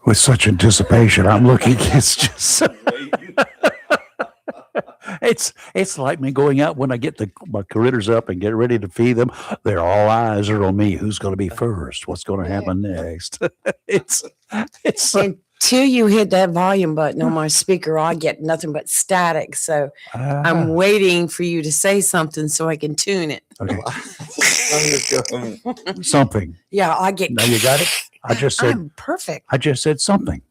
with such anticipation. I'm looking. It's just it's like me going out when I get my critters up and get ready to feed them. They're all eyes are on me. Who's going to be first? What's going to happen next? it's it's Until you hit that volume button on my speaker, I get nothing but static. So I'm waiting for you to say something so I can tune it. Okay. Something. Yeah, I get. Now you got it. I just said. I'm perfect. I just said something.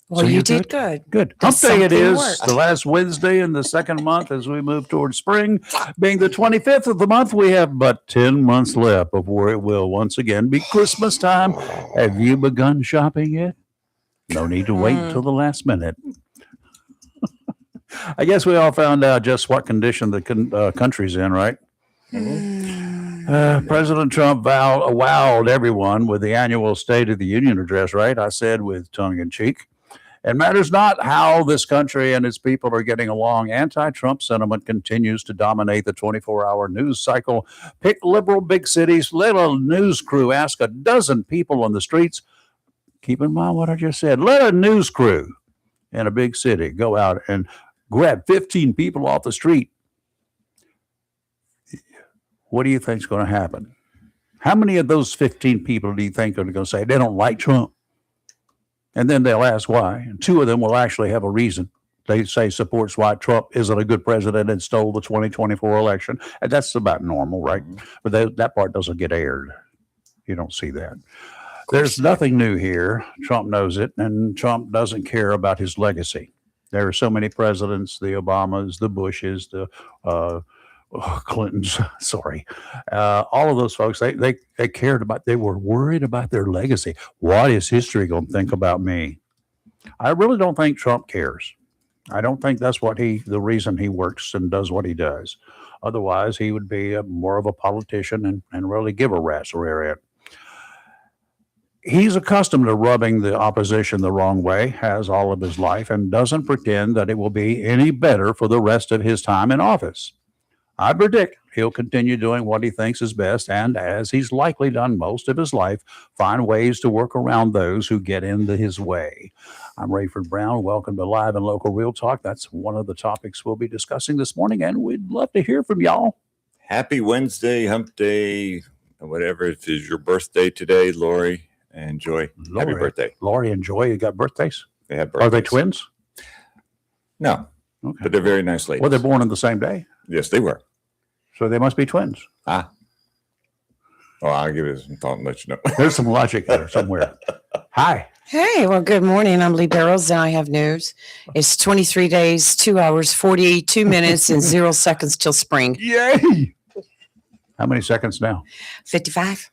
Well, you did good. Good. Hump Day it is, the last Wednesday in the second month as we move towards spring. Being the 25th of the month, we have but 10 months left before it will once again be Christmas time. Have you begun shopping yet? No need to wait until the last minute. I guess we all found out just what condition the country's in, right? President Trump wowed everyone with the annual State of the Union address, right? I said with tongue in cheek. It matters not how this country and its people are getting along. Anti-Trump sentiment continues to dominate the 24-hour news cycle. Pick liberal big cities. Let a news crew ask a dozen people on the streets. Keep in mind what I just said. Let a news crew in a big city go out and grab 15 people off the street. What do you think is going to happen? How many of those 15 people do you think are going to say they don't like Trump? And then they'll ask why. And two of them will actually have a reason. They say supports why Trump isn't a good president and stole the 2024 election. And that's about normal, right? But that part doesn't get aired. You don't see that. There's nothing new here. Trump knows it, and Trump doesn't care about his legacy. There are so many presidents, the Obamas, the Bushes, the Clintons, all of those folks, they cared about, they were worried about their legacy. What is history going to think about me? I really don't think Trump cares. I don't think that's the reason he works and does what he does. Otherwise, he would be more of a politician and really give a rat's rear end. He's accustomed to rubbing the opposition the wrong way, has all of his life, and doesn't pretend that it will be any better for the rest of his time in office. I predict he'll continue doing what he thinks is best, and as he's likely done most of his life, find ways to work around those who get into his way. I'm Rayford Brown. Welcome to Live and Local Real Talk. That's one of the topics we'll be discussing this morning, and we'd love to hear from y'all. Happy Wednesday, Hump Day, whatever. It is your birthday today, Lori and Joy. Happy birthday. Lori and Joy, you got birthdays? They have birthdays. Are they twins? No, okay. But they're very nice ladies. Well, they're born on the same day? Yes, they were. So they must be twins. Well, I'll give it some thought and let you know. There's some logic there somewhere. Hi. Hey, well, good morning. I'm Lee Barrows, and I have news. It's 23 days, 2 hours, 42 minutes, and 0 seconds till spring. Yay! How many seconds now? 55.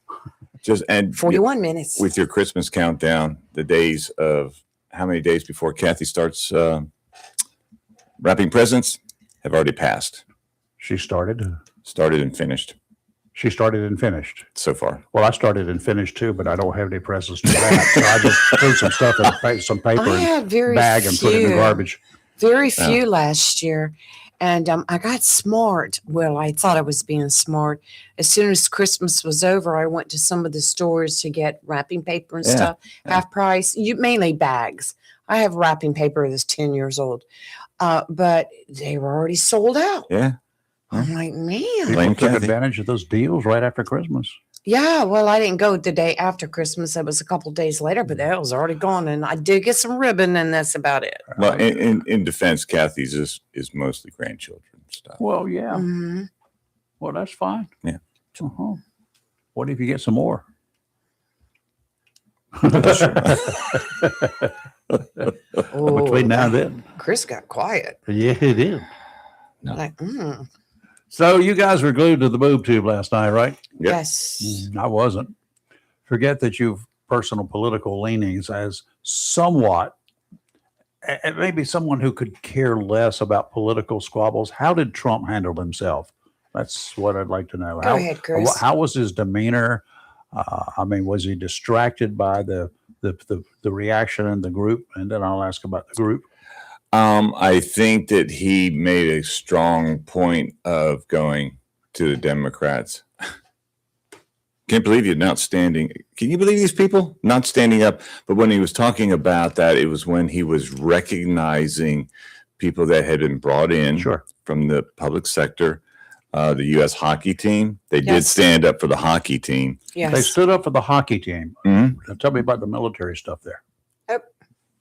And 41 minutes. With your Christmas countdown, the days of how many days before Kathy starts wrapping presents have already passed. She started and finished. She started and finished. So far. Well, I started and finished too, but I don't have any presents to wrap. So I just threw some stuff in some paper and bag and put it in the garbage. Very few last year. And I got smart. Well, I thought I was being smart. As soon as Christmas was over, I went to some of the stores to get wrapping paper and stuff, half price. Mainly bags. I have wrapping paper that's 10 years old. But they were already sold out. Yeah. I'm like, man. People took advantage of those deals right after Christmas. Yeah, well, I didn't go the day after Christmas. It was a couple days later, but that was already gone. And I did get some ribbon, and that's about it. Well, in defense, Kathy's is mostly grandchildren stuff. Well, yeah. Mm-hmm. Well, that's fine. Yeah. Uh-huh. What if you get some more? Between now and then. Chris got quiet. Yeah, he did. No. Like, So you guys were glued to the boob tube last night, right? Yep. Yes. I wasn't. Forget that you've personal political leanings as somewhat, and maybe someone who could care less about political squabbles. How did Trump handle himself? That's what I'd like to know. Go ahead, Chris. How was his demeanor? Was he distracted by the reaction in the group? And then I'll ask about the group. I think that he made a strong point of going to the Democrats. Can't believe you're not standing. Can you believe these people not standing up? But when he was talking about that, it was when he was recognizing people that had been brought in Sure. from the public sector. The U.S. hockey team, they did Yes. stand up for the hockey team. They Yes. stood up for the hockey team. Mhm. Now tell me about the military stuff there.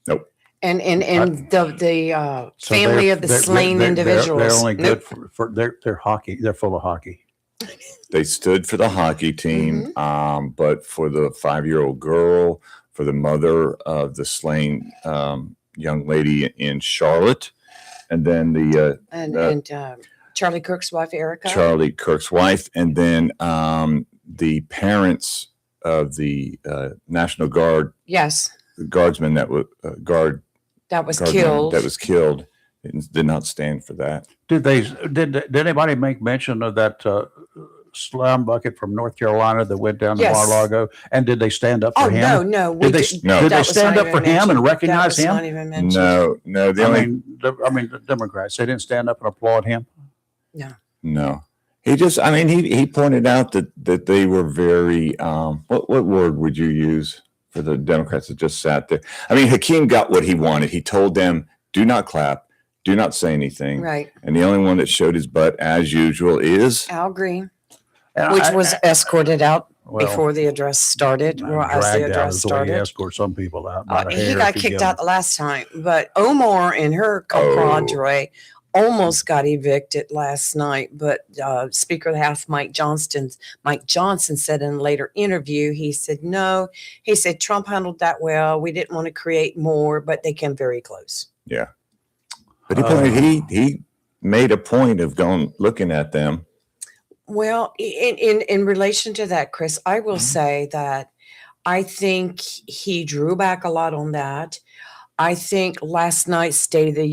Nope. And the So family of the slain individuals. They're only good Nope. for they're hockey. They're full of hockey. They stood for the hockey team, but for the 5-year-old girl, for the mother of the slain young lady in Charlotte, and then Charlie Kirk's wife, Erica. Charlie Kirk's wife, and then the parents of the National Guard Yes, guardsman that was guardsman killed. that was killed did not stand for that. Did anybody make mention of that slam bucket from North Carolina that went down to Yes. Mar-a-Lago? And did they stand up for Oh him? no! Did they that was stand not up for even him and mentioned. recognize That was him? not even mentioned. No. The Democrats, they didn't stand up and applaud him. No. He just, he pointed out that they were very, what word would you use for the Democrats that just sat there? Hakeem got what he wanted. He told them, do not clap, do not say anything. Right. And the only one that showed his butt, as usual, is Al Green, And which was escorted out well, before the address started. Or as the dragged out address is the way you started. escort some people out. by the He hair got if you kicked give out the last time, but Omar and her compadre almost got evicted last night. But Speaker of the House Mike Johnson said in a later interview, he said no. He said Trump handled that well. We didn't want to create more, but they came very close. yeah. But he made a point of looking at them. Well, in relation to that, Chris, I will say that I think he drew back a lot on that. I think last night's State of the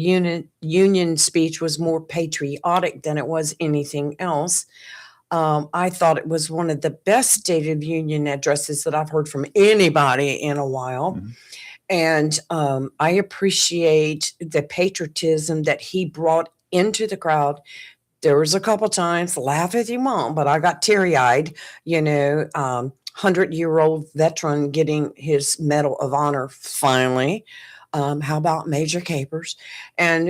Union speech was more patriotic than it was anything else. I thought it was one of the best State of the Union addresses that I've heard from anybody in a while. Mhm. And I appreciate the patriotism that he brought into the crowd. There was a couple times, laugh if you want, but I got teary-eyed, 100-year-old veteran getting his Medal of Honor finally. How about Major Capers? And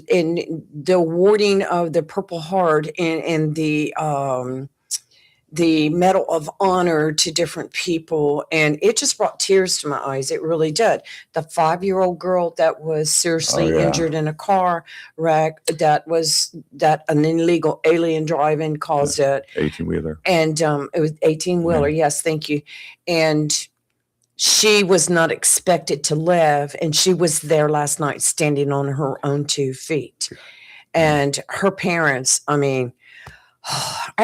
in the awarding of the Purple Heart and the Medal of Honor to different people. And it just brought tears to my eyes. It really did. The 5-year-old girl that was seriously injured in a car wreck, that an illegal alien driving caused it. 18-wheeler. And it was 18-wheeler. Yes, thank you. And she was not expected to live. And she was there last night standing on her own 2 feet. And her parents, I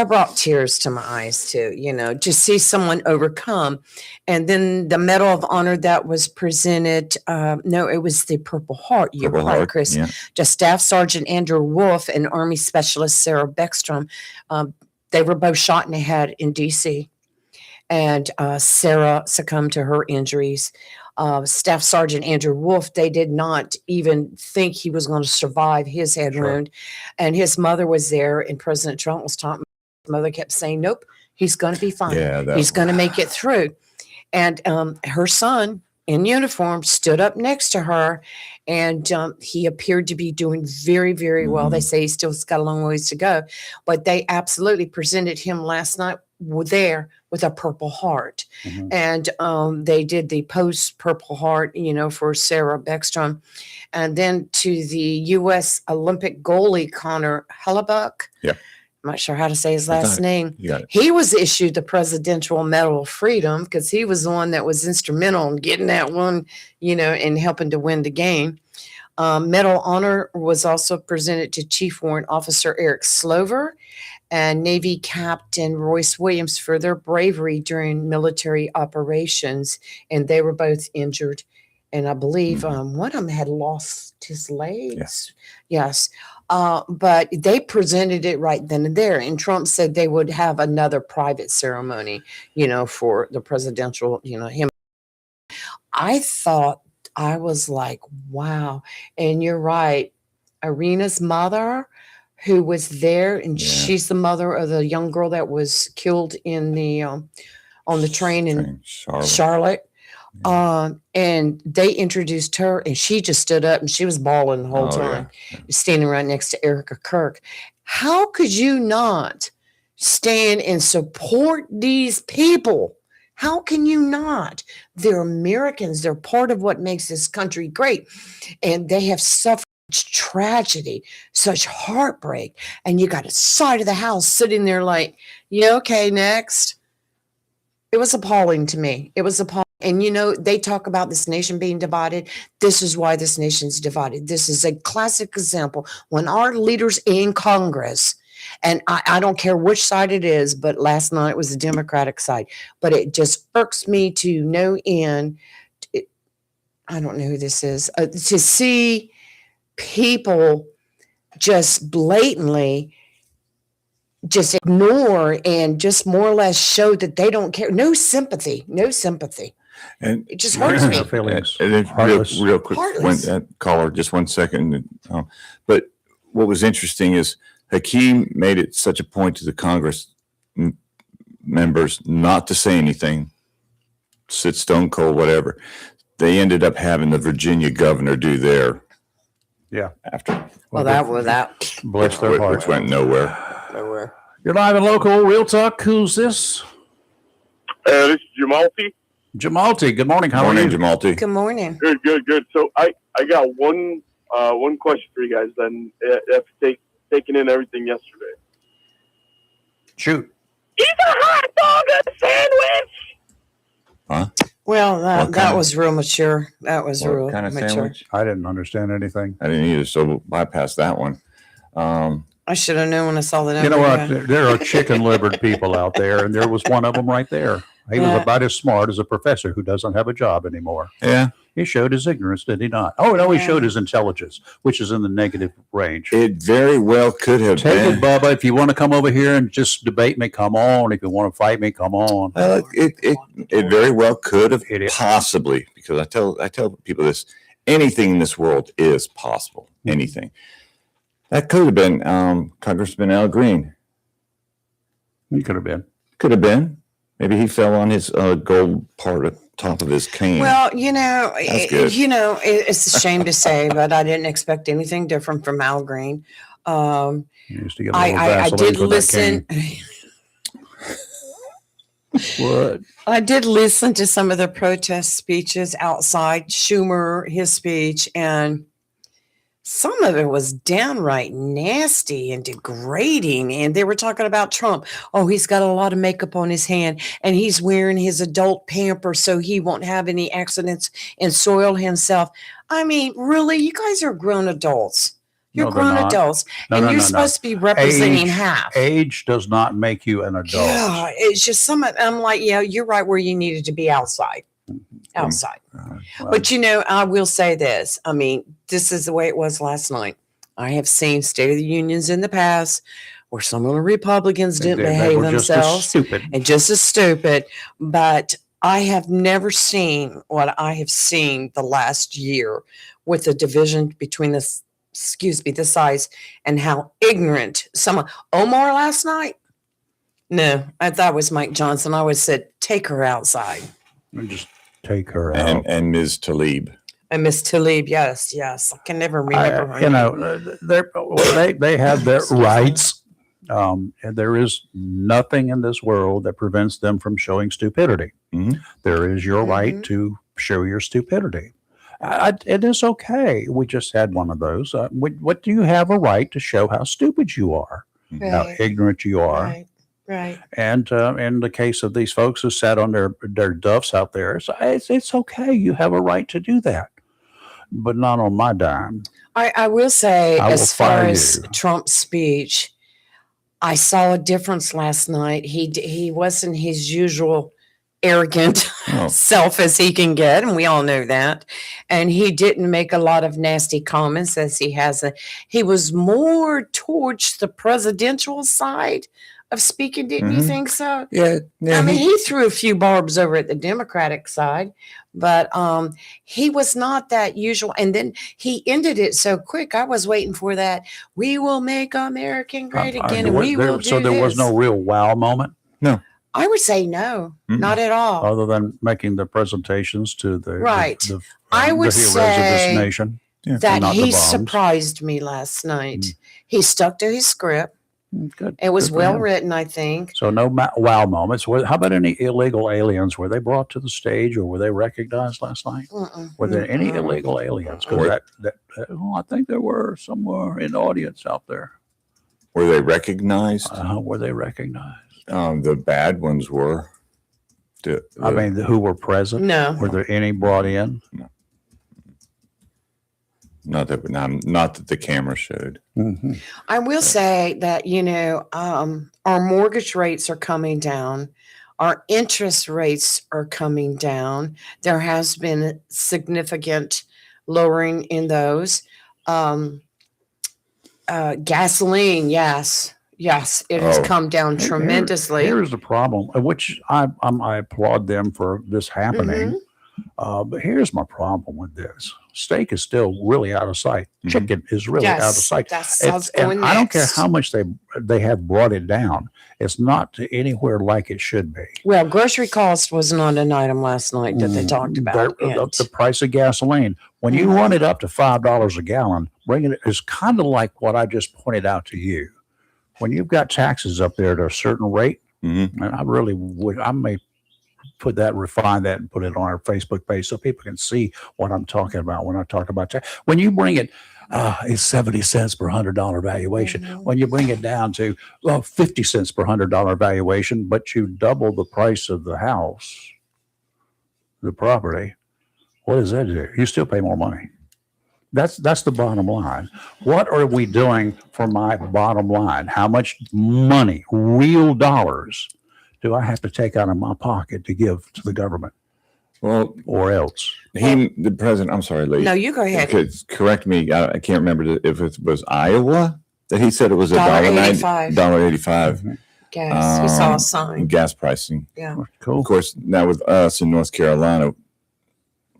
brought tears to my eyes too, to see someone overcome. And then the Medal of Honor that was presented, no, it was the Purple Heart. You're Purple right, Heart, Chris. yeah. To Staff Sergeant Andrew Wolf and Army Specialist Sarah Beckstrom. They were both shot in the head in D.C. And Sarah succumbed to her injuries. Staff Sergeant Andrew Wolf, they did not even think he was going to survive his head wound. And his mother was there, and President Trump was talking. His mother kept saying, nope, he's going to be fine. Yeah, he's going to make it through. And her son in uniform stood up next to her, and he appeared to be doing very, very well. They say he still's got a long ways to go, but they absolutely presented him last night there with a Purple Heart. And they did the post Purple Heart, for Sarah Beckstrom. And then to the U.S. Olympic goalie, Connor Hellebuck. Yeah. I'm not sure how to say his last name. You got it. He was issued the Presidential Medal of Freedom because he was the one that was instrumental in getting that one, and helping to win the game. Medal of Honor was also presented to Chief Warrant Officer Eric Slover and Navy Captain Royce Williams for their bravery during military operations. And they were both injured. And I believe one of them had lost his legs. Yes. But they presented it right then and there. And Trump said they would have another private ceremony, for the presidential, him. I thought, I was like, wow. And you're right. Irina's mother, who was there, and she's the mother of the young girl that was killed in the on the train in Charlotte. Charlotte. And they introduced her, and she just stood up and she was bawling the whole time, standing right next to Erica Kirk. How could you not stand and support these people? How can you not? They're Americans. They're part of what makes this country great. And they have suffered such tragedy, such heartbreak. And you got a side of the house sitting there like, yeah, okay, next. It was appalling to me. It was appalling. And, they talk about this nation being divided. This is why this nation's divided. This is a classic example. When our leaders in Congress, and I don't care which side it is, but last night was the Democratic side. But it just irks me to no end. I don't know who this is. To see people just blatantly just ignore and just more or less show that they don't care. No sympathy. And it just hurts me. Feelings. And then real quick, Heartless. caller, just 1 second. But what was interesting is Hakeem made it such a point to the Congress members not to say anything, sit stone cold, whatever. They ended up having the Virginia governor do their after. Well, that was that. Bless their heart. Which went nowhere. You're live and local. Real talk. Who's this? This is Jamalti. Jamalti. Good morning. How Morning, are you? Jamalti. Good morning. Good. So I got one question for you guys. Then after taking in everything yesterday. Shoot. Is a hot dog a sandwich? Huh? Well, What that kind? was real mature. That was What real kind of mature. sandwich? I didn't understand anything. I didn't either, so we'll bypass that one. I should have known when I saw that. You know what? There are chicken-livered people out there, and there was one of them right there. He was about as smart as a professor who doesn't have a job anymore. Yeah. He showed his ignorance, did he not? Oh, no, he Yeah. showed his intelligence, which is in the negative range. It very well could have Take been. it, Bubba. If you want to come over here and just debate me, come on. If you want to fight me, come on. It very well could have It is. possibly, because I tell people this, anything in this world is possible. Anything. That could have been Congressman Al Green. He could have been. Could have been. Maybe he fell on his gold part at top of his cane. Well, That's good. it's a shame to say, but I didn't expect anything different from Al Green. He used to get a little I Vaseline did for that listen. cane. What? I did listen to some of the protest speeches outside, Schumer, his speech, and some of it was downright nasty and degrading. And they were talking about Trump. Oh, he's got a lot of makeup on his hand and he's wearing his adult pamper so he won't have any accidents and soil himself. I mean, really, you guys are grown adults. You're No, they're grown not. adults. No, and no, you're no, no. supposed to be representing Age- half. Age does not make you an adult. Yeah, it's just I'm like, yeah, you're right where you needed to be outside. Outside. Well, But I will say this. I mean, this is the way it was last night. I have seen State of the Unions in the past where some of the Republicans didn't they behave were just as themselves stupid. and just as stupid. But I have never seen what I have seen the last year with the division between the sides and how ignorant someone. Omar last night? No, that was Mike Johnson. I would have said, take her outside. And just take her out. and Ms. Talib. And Miss Talib, yes. I can never remember her name. They have their rights. And there is nothing in this world that prevents them from showing stupidity. Mhm. There is your right to show your stupidity. It is okay. We just had one of those. What do you have a right to show how stupid you are, how Right. ignorant you are? Right. And in the case of these folks who sat on their duffs out there, it's okay. You have a right to do that, but not on my dime. I will say, I will as far fire as you. Trump's speech, I saw a difference last night. He wasn't his usual arrogant Oh. self as he can get, and we all know that. And he didn't make a lot of nasty comments as he has. He was more towards the presidential side of speaking, didn't you Mhm. think so? Yeah. I mean, he threw a few barbs over at the Democratic side, but he was not that usual. And then he ended it so quick. I was waiting for that. We will make America great again, and we will do So there was this. no real wow moment. I would say no, Mm-mm. not at all. Other than making the presentations to the Right. the I would the heroes of say this nation. Yeah. that not the he bombs. surprised me last night. He stuck to his script. Good. It was Good for well him. written, I think. So no wow moments. How about any illegal aliens? Were they brought to the stage or were they recognized last night? Mm-mm. Were there any Mm-mm. illegal aliens? Or- Because I think there were somewhere in the audience out there. Were they recognized? Were they recognized? The bad ones were. I mean, who were present? No. Were there any brought in? not that the camera showed. Mm-hmm. I will say that, our mortgage rates are coming down. Our interest rates are coming down. There has been a significant lowering in those. Gasoline, yes, it has Oh. come down tremendously. Here's the problem, which I applaud them for this happening. But here's my problem with this: steak is still really out of sight. Mhm. Chicken is really out of sight. That's And I don't care how much they have brought it down. It's not to anywhere like it should be. Well, grocery cost was not an item last night that they talked about. The price of gasoline, when you run it up to $5 a gallon, bringing it is kind of like what I just pointed out to you. When you've got taxes up there at a certain rate, Mm-hmm. and I really would, I may refine that and put it on our Facebook page so people can see what I'm talking about when I talk about tax. When you bring it, it's 70 cents per $100 valuation. When you bring it down to 50 cents per $100 valuation, but you double the price of the house, the property, what does that do? You still pay more money. That's the bottom line. What are we doing for my bottom line? How much money, real dollars, do I have to take out of my pocket to give to the government? Well, Or else? the president. I'm sorry, Lee. No, you go ahead. Correct me. I can't remember if it was Iowa that he said it was $1.85. $1.85 Gas. We saw a sign. gas pricing. Yeah. Cool. Of course, now with us in North Carolina,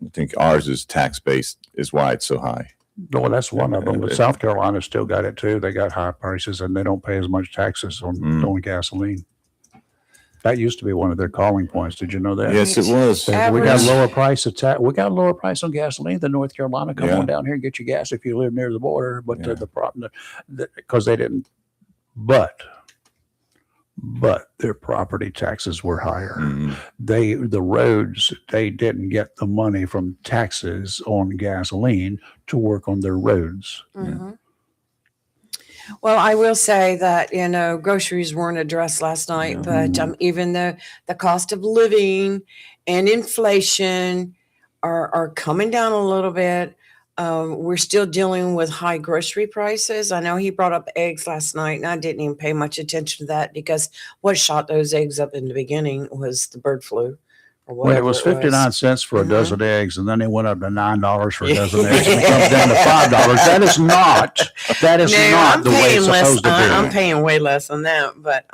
I think ours is tax based, is why it's so high. Well, that's one of them. But South Carolina's still got it too. They got high prices and they don't pay as much taxes on gasoline. That used to be one of their calling points. Did you know that? Yes, it was. We got Average- lower price we got a lower price on gasoline than North Carolina. Come Yeah. on down here and get your gas if you live near the border. But Yeah. the problem, because they didn't, but their property taxes were higher. Mhm. The roads, they didn't get the money from taxes on gasoline to work on their roads. Mhm. Well, I will say that, groceries weren't addressed last night, Yeah. but even though the cost of living and inflation are coming down a little bit, we're still dealing with high grocery prices. I know he brought up eggs last night, and I didn't even pay much attention to that because what shot those eggs up in the beginning was the bird flu. Or Well, it was whatever 59 cents for a Mhm. dozen eggs, and then it went up to $9 for a dozen eggs, and it comes down to $5. That is not I'm the way paying it's less. supposed to be. I'm paying way less than that. But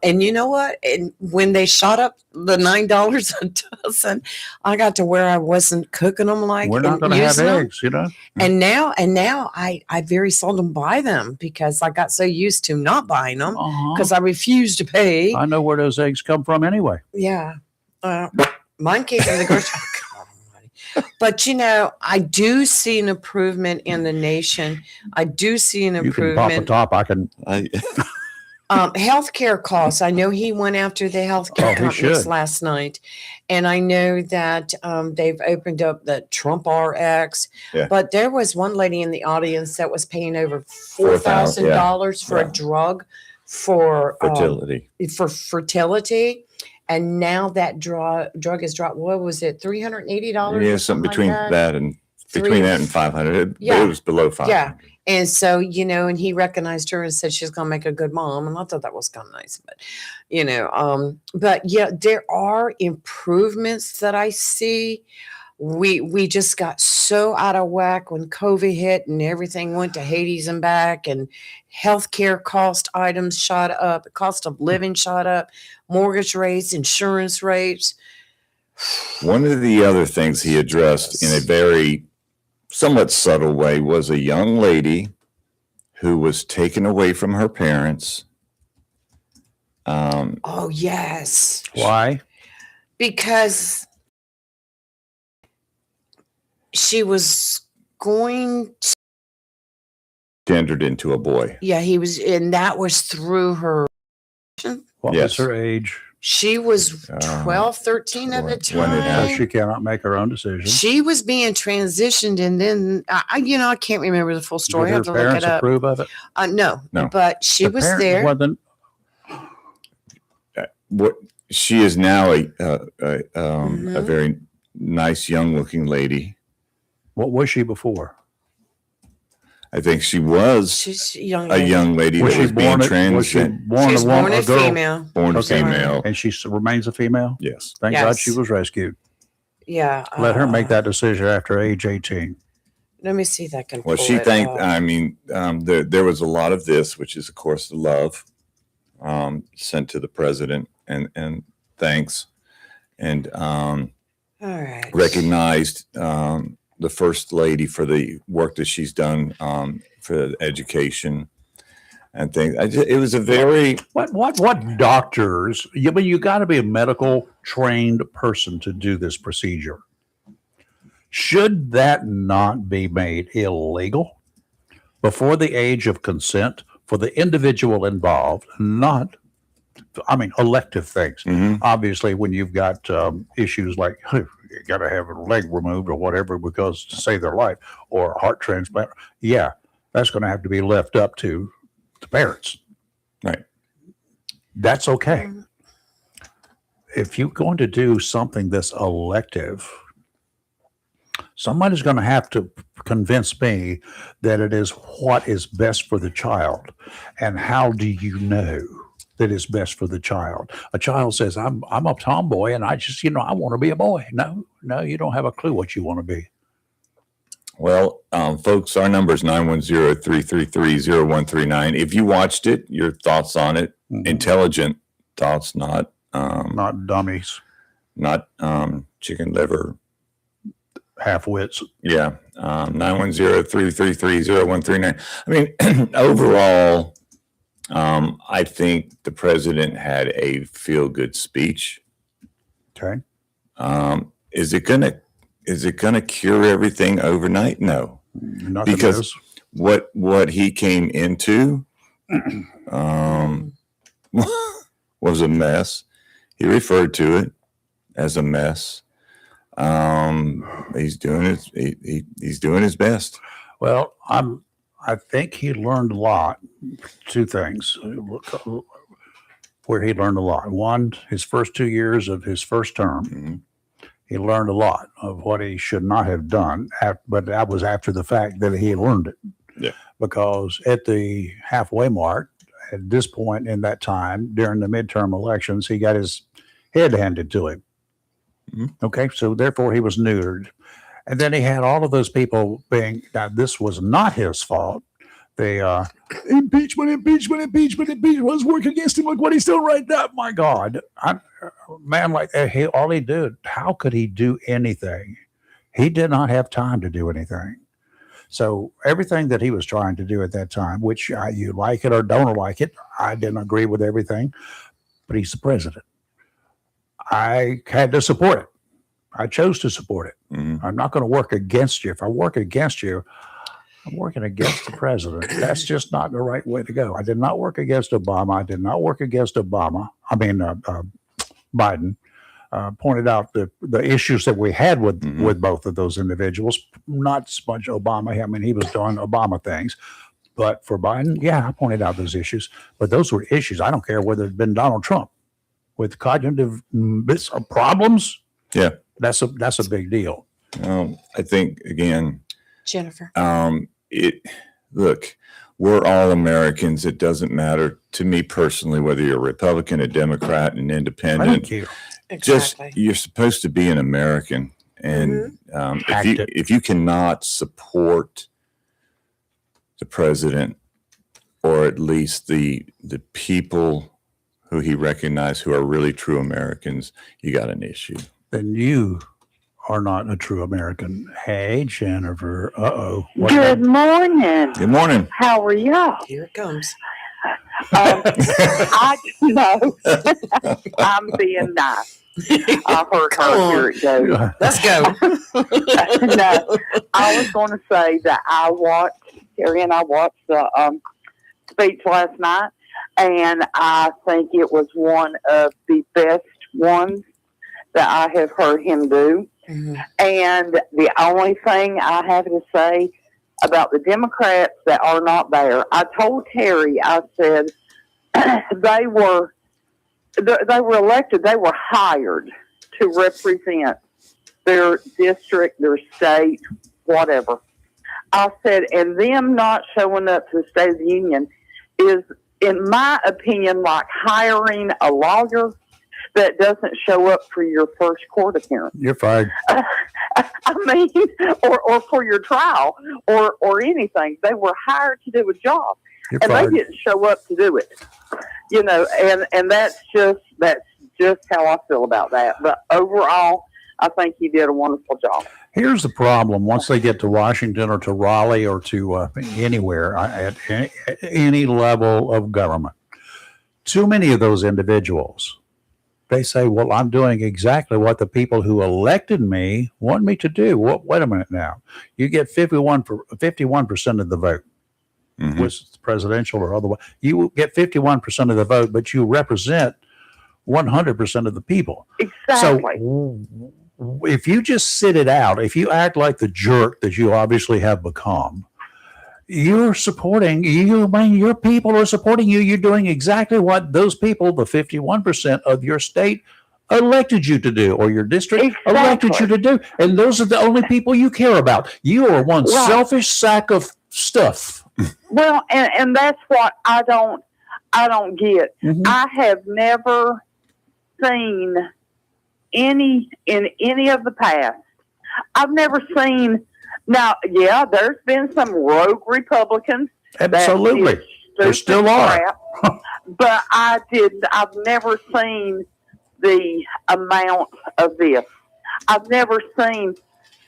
and you know what? And when they shot up the $9 a dozen, I got to where I wasn't cooking them like We're not and going to have using them. eggs, you know. And now I very seldom buy them because I got so used to not buying them because I refuse to pay. I know where those eggs come from anyway. Yeah. Mine came from the grocery. But I do see an improvement in the nation. I do see an You can pop a improvement. top. I can. Healthcare costs. I know he went after the healthcare he companies should. last night, and I know that they've opened up the Trump RX. Yeah. But there was one lady in the audience that was paying over $4,000 for Yeah. a drug for Fertility. and now that drug has dropped. What was it? $380? Yeah, or something like between that and between that and 500. Yeah. It was below 500. Yeah. And so, and he recognized her and said she's going to make a good mom. And I thought that was kind of nice. But yeah, there are improvements that I see. We just got so out of whack when COVID hit and everything went to Hades and back, and healthcare cost items shot up, the cost of living shot up, mortgage rates, insurance rates. One of the other things he addressed in a very somewhat subtle way was a young lady who was taken away from her parents Oh, yes. Why? Because she was going to, gendered into a boy. yeah, he was, and that was through her. What Yes. was her age? She was 12, 13 at the when it So time. happened. she cannot make her own decisions. She was being transitioned, and then I can't remember the full story. I Did her have to look parents it up. approve of it? No, No. but she The was parent- there. well, then, What she is now a Mhm. very nice young looking lady. what was she before? I think she was She's a young a lady. young lady Was that she was being born? Was she trans, born She a was woman, born a a girl, female. born a Okay. female. and she remains a female? Yes. Thank God Yes. she was rescued. Yeah. Let her make that decision after age 18. Let me see if I can. Well, pull she it thanked. up. I mean, there was a lot of this, which is, of course, the love sent to the president, and thanks, and All right. recognized the first lady for the work that she's done for education and things. It was a very What doctors? You got to be a medical trained person to do this procedure. Should that not be made illegal before the age of consent for the individual involved? Not, I mean, elective things. Mhm. Obviously, when you've got issues like you got to have a leg removed or whatever because to save their life, or a heart transplant, yeah, that's going to have to be left up to the parents. Right. That's okay. If you're going to do something that's elective, somebody's going to have to convince me that it is what is best for the child. And how do you know that it's best for the child? A child says, I'm a tomboy and I just, I want to be a boy. No, you don't have a clue what you want to be. Well, folks, our number is 910-333-0139. If you watched it, your thoughts on it, intelligent thoughts, not dummies, not chicken liver. half-wits. Yeah. 910-333-0139. I mean, overall, I think the president had a feel-good speech. Okay. Is it gonna cure everything overnight? No. Nothing Because is. what he came into was a mess. He referred to it as a mess. He's doing his best. Well, I think he learned a lot. Two things where he learned a lot. One, his first 2 years of his first term, Mhm. he learned a lot of what he should not have done. But that was after the fact that he learned it. Yeah. Because at the halfway mark, at this point in that time, during the midterm elections, he got his head handed to him. Mhm. Okay, so therefore he was neutered. And then he had all of those people being, now this was not his fault. They impeachment, let's work against him. Look what he's doing right now. My God, man, like that, all he did, how could he do anything? He did not have time to do anything. So everything that he was trying to do at that time, which you like it or don't like it, I didn't agree with everything, but he's the president. I had to support it. I chose to support it. Mhm. I'm not going to work against you. If I work against you, I'm working against the president. That's just not the right way to go. I did not work against Obama. I did not work against Biden. Pointed out the issues that we had with both of those individuals. Not so much Obama. I mean, he was doing Obama things. But for Biden, yeah, I pointed out those issues. But those were issues. I don't care whether it's been Donald Trump with cognitive problems. Yeah. That's a big deal. I think again, Jennifer. Look, we're all Americans. It doesn't matter to me personally whether you're a Republican, a Democrat, an independent. Thank you. Exactly. You're supposed to be an American, and if you cannot support the president, or at least the people who he recognized who are really true Americans, you got an issue. Then you are not a true American. Hey, Jennifer. Good morning. Good morning. How are y'all? Here it comes. I know I'm being nice. I heard her. Here it goes. Let's go. No, I was going to say that Terry and I watched the speech last night, and I think it was one of the best ones that I have heard him do. Mhm. And the only thing I have to say about the Democrats that are not there, I told Terry, I said they were elected, they were hired to represent their district, their state, whatever. I said, and them not showing up to the State of the Union is, in my opinion, like hiring a lawyer that doesn't show up for your first court appearance. You're fired. I mean, or for your trial or anything. They were hired to do a job, You're and fired. they didn't show up to do it. You know, and that's just how I feel about that. But overall, I think he did a wonderful job. Here's the problem. Once they get to Washington or to Raleigh or to anywhere at any level of government, too many of those individuals, they say, well, I'm doing exactly what the people who elected me want me to do. Wait a minute now. You get 51% of the vote, Mhm. which is presidential or otherwise. You get 51% of the vote, but you represent 100% of the people. Exactly. So if you just sit it out, if you act like the jerk that you obviously have become, you're supporting you. I mean, your people are supporting you. You're doing exactly what those people, the 51% of your state, elected you to do, or your district elected you to do. And those are the only people you care about. You are one Right. selfish sack of stuff. Well, and that's what I don't get. Mhm. I have never seen in any of the past. I've never seen. Now, yeah, there's been some rogue Republicans. that Absolutely. did There still stupid are. crap, but I've never seen the amount of this. I've never seen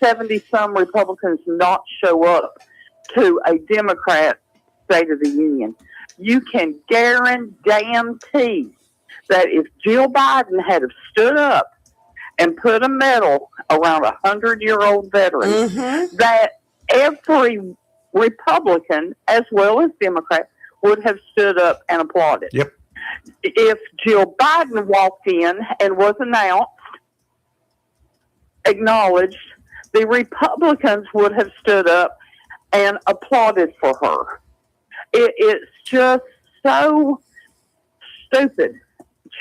70-some Republicans not show up to a Democrat State of the Union. You can guarantee that if Jill Biden had have stood up and put a medal around a 100-year-old veteran, Mhm. that every Republican, as well as Democrat, would have stood up and applauded. Yep. If Jill Biden walked in and was announced, acknowledged, the Republicans would have stood up and applauded for her. It's just so stupid,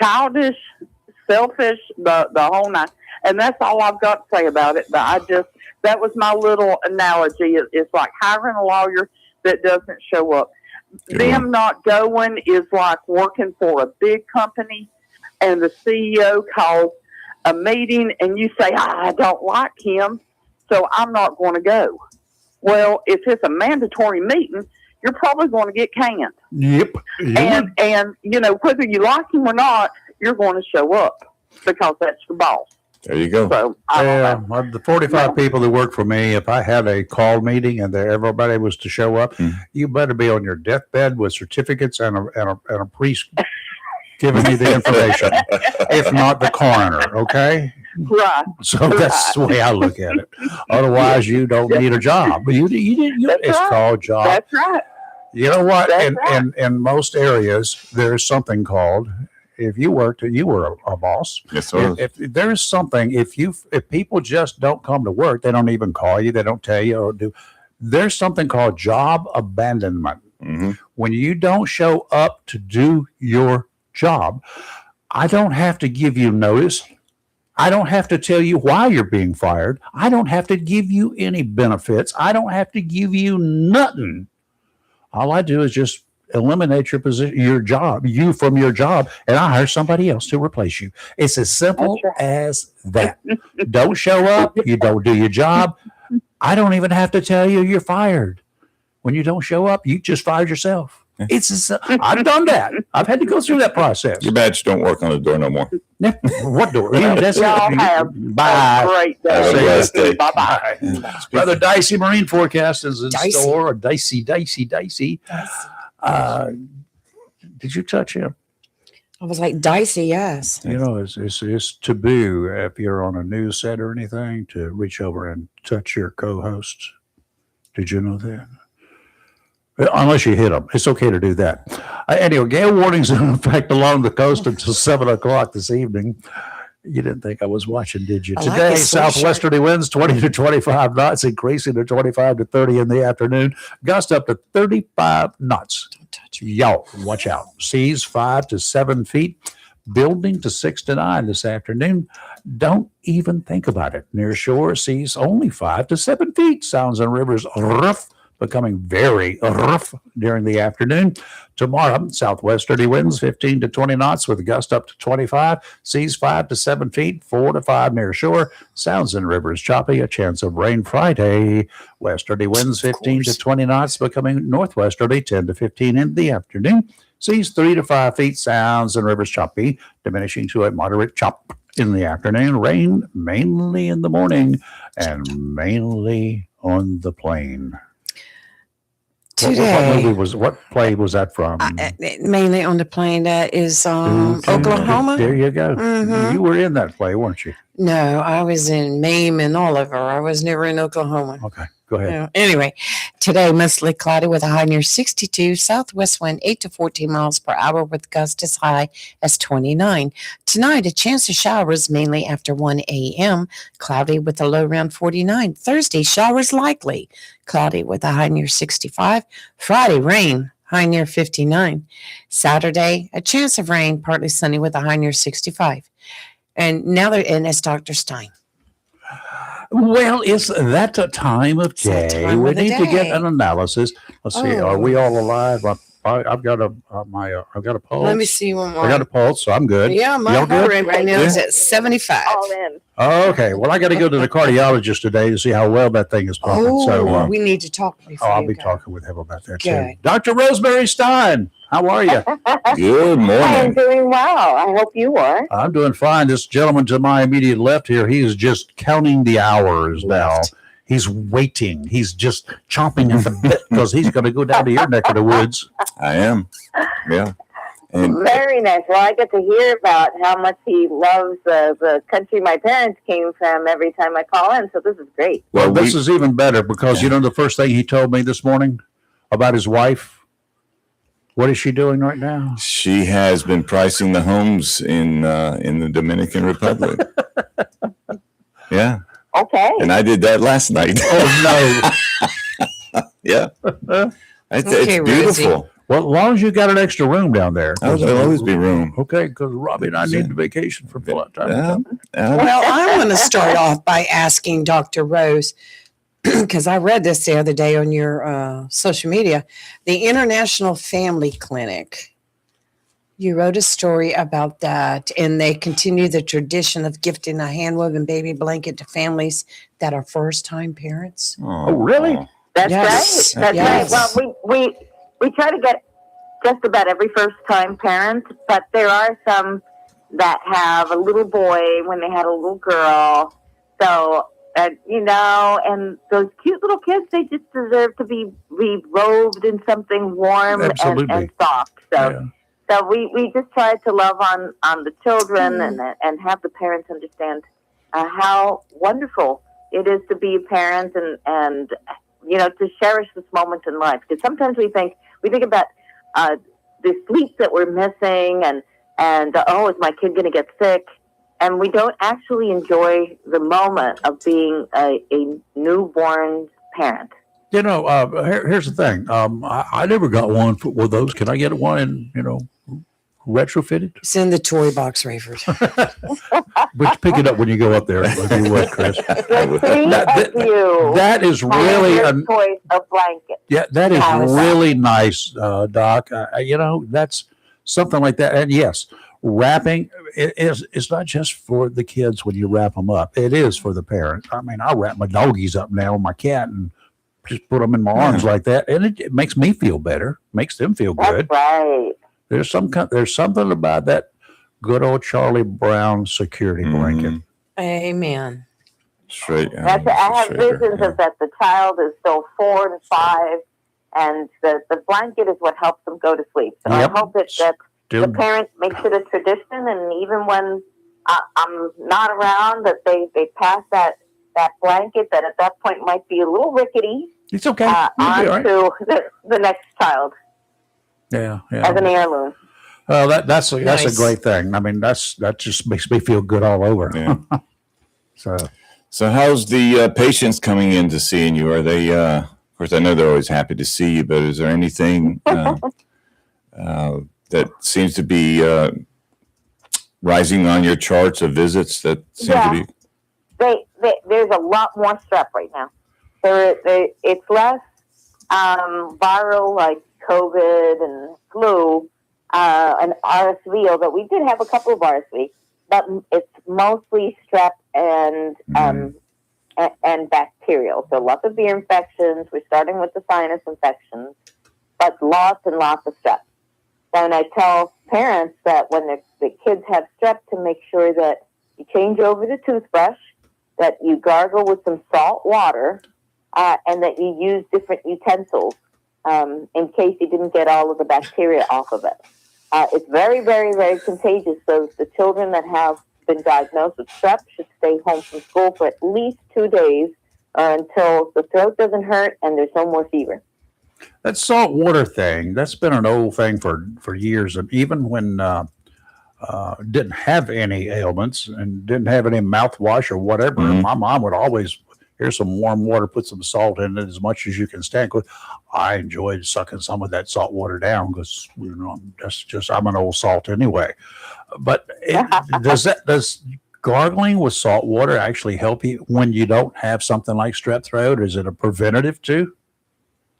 childish, selfish, the whole nine. And that's all I've got to say about it. But that was my little analogy. It's like hiring a lawyer that doesn't show up. Them not going is like working for a big company and the CEO calls a meeting and you say, I don't like him, so I'm not going to go. Well, if it's a mandatory meeting, you're probably going to get canned. Yep. And you know, whether you like him or not, you're going to show up because that's your boss. There you go. So I don't know. The 45 people that work for me, if I had a call meeting and everybody was to show up, you better be on your deathbed with certificates and a priest giving you the information. If not, the coroner. Okay. Right. So that's the way I look at it. Otherwise, you don't need a job. That's It's right. called job. That's right. You know what? That's right. In most areas, there's something called, if you worked, you were a boss. Yes, sir. If there's something, if people just don't come to work, they don't even call you, they don't tell you or do. There's something called job abandonment. Mhm. When you don't show up to do your job, I don't have to give you notice. I don't have to tell you why you're being fired. I don't have to give you any benefits. I don't have to give you nothing. All I do is just eliminate your position, you from your job, and I hire somebody else to replace you. It's as simple That's right. as that. Don't show up. You don't do your job. I don't even have to tell you you're fired. When you don't show up, you just fired yourself. I've done that. I've had to go through that process. Your badge don't work on the door no more. Yeah. What door? Yeah, that's Y'all it. have Bye. a great Have a day. blessed day. Bye-bye. Brother Dicey Marine Forecast is in Dicey. store. Or Dicey. Did you touch him? I was like, dicey, yes. You know, it's taboo if you're on a news set or anything to reach over and touch your co-host. Did you know that? Unless you hit them, it's okay to do that. Anyway, gale warnings in effect along the coast until 7 o'clock this evening. You didn't think I was watching, did you? I like Today, his sweatshirt. southwesterly winds 20 to 25 knots, increasing to 25 to 30 in the afternoon. Gust up to 35 knots. Don't touch me. Y'all, watch out. Seas 5 to 7 feet, building to 6 to 9 this afternoon. Don't even think about it. Near shore, seas only 5 to 7 feet. Sounds and rivers rough, becoming very rough during the afternoon. Tomorrow, southwesterly winds 15 to 20 knots with a gust up to 25. Seas 5 to 7 feet, 4 to 5 near shore. Sounds and rivers choppy. A chance of rain Friday. Westerly winds 15 to 20 knots, becoming northwesterly 10 to 15 in the afternoon. Seas 3 to 5 feet. Sounds and rivers choppy, diminishing to a moderate chop in the afternoon. Rain mainly in the morning and mainly on the plain. Today, What play was that from? mainly on the plane, that is Oklahoma. There you go. Mhm. You were in that play, weren't you? No, I was in Maine and Oliver. I was never in Oklahoma. Okay, go ahead. Yeah. Anyway, today mostly cloudy with a high near 62, southwest wind 8 to 14 miles per hour with gusts as high as 29. Tonight, a chance of showers mainly after 1 a.m., cloudy with a low around 49. Thursday, showers likely, cloudy with a high near 65. Friday, rain, high near 59. Saturday, a chance of rain, partly sunny with a high near 65. And now they're in as Dr. Stein. Well, it's that time of It's that day. time We of the need to get day. an analysis. Let's see. Are we all alive? I've got a I've got a pulse. Let me see one more. I got a pulse, so I'm good. Yeah, my Y'all heart good? rate right now is at 75. All in. Okay. Well, I got to go to the cardiologist today to see how well that thing is pumping. Oh, So, we need to talk before I'll you be go. talking with him about that too. Good. Dr. Rosemary Stein, how are you? Good I am morning. doing well. I hope you are. I'm doing fine. This gentleman to my immediate left here, he is just counting the hours now. He's waiting. He's just chomping at the bit because he's going to go down to your neck of the woods. I am. Yeah. And Very nice. Well, I get to hear about how much he loves the country my parents came from every time I call in. So this is great. Well, this is even better because, you know, the first thing he told me this morning about his wife, what is she doing right now? she has been pricing the homes in the Dominican Republic. Yeah. Okay. And I did that last night. Oh, no. Yeah. Okay, It's beautiful. Well, as long as you got an extra room down there. There'll always be room. Okay, because Robbie and I need a vacation for time. Yeah. Well, I want to start off by asking Dr. Rose, because I read this the other day on your social media, the International Family Clinic. You wrote a story about that, and they continue the tradition of gifting a hand-woven baby blanket to families that are first-time parents. Oh, really? That's Yes. right. That's Yes. right. Well, we try to get just about every first time parent, but there are some that have a little boy when they had a little girl. So, you know, and those cute little kids, they just deserve to be robed in something warm Absolutely. and soft. So, Yeah. so we just try to love on the children and have the parents understand how wonderful it is to be a parent and you know, to cherish this moment in life. Because sometimes we think about the sleep that we're missing and oh, is my kid going to get sick? And we don't actually enjoy the moment of being a newborn parent. You know, here's the thing. I never got one with those. Can I get one and, you know, retrofitted? It's in the toy box, Rayford. But pick it up when you go up there. If you would, Chris. You That is have really your a choice of blanket. yeah. That is How is that? really nice, Doc. You know, that's something like that. And yes, wrapping it's not just for the kids when you wrap them up. It is for the parents. I mean, I wrap my doggies up now, my cat, and just put them in my arms like that, and it makes me feel better. Makes them feel good. That's right. There's something about that good old Charlie Brown security blanket. Amen. Straight. I have visions of that. The child is still 4 and 5, and the blanket is what helps them go to sleep. So Yep. I hope that the Still, parents makes it a tradition, and even when I'm not around, that they pass that blanket that at that point might be a little rickety it's okay. You'll on be all right. to the next child Yeah, as an heirloom. Well, that's a Nice. great thing. I mean, that just makes me feel good all over. Yeah. So how's the patients coming in to seeing you? Are they, of course, I know they're always happy to see you, but is there anything that seems to be rising on your charts of visits that seem to be? There's a lot more strep right now. It's less viral like COVID and flu and RSV, although we did have a couple of RSV, but it's mostly strep and bacterial. So lots of ear infections. We're starting with the sinus infections, but lots and lots of strep. And I tell parents that when the kids have strep, to make sure that you change over the toothbrush, that you gargle with some salt water, and that you use different utensils in case you didn't get all of the bacteria off of it. It's very, very, very contagious. So the children that have been diagnosed with strep should stay home from school for at least 2 days until the throat doesn't hurt and there's no more fever. that salt water thing, that's been an old thing for years. And even when didn't have any ailments and didn't have any mouthwash or whatever, my mom would always, here's some warm water, put some salt in it as much as you can stand. I enjoyed sucking some of that salt water down because, I'm an old salt anyway. But does gargling with salt water actually help you when you don't have something like strep throat? Is it a preventative too?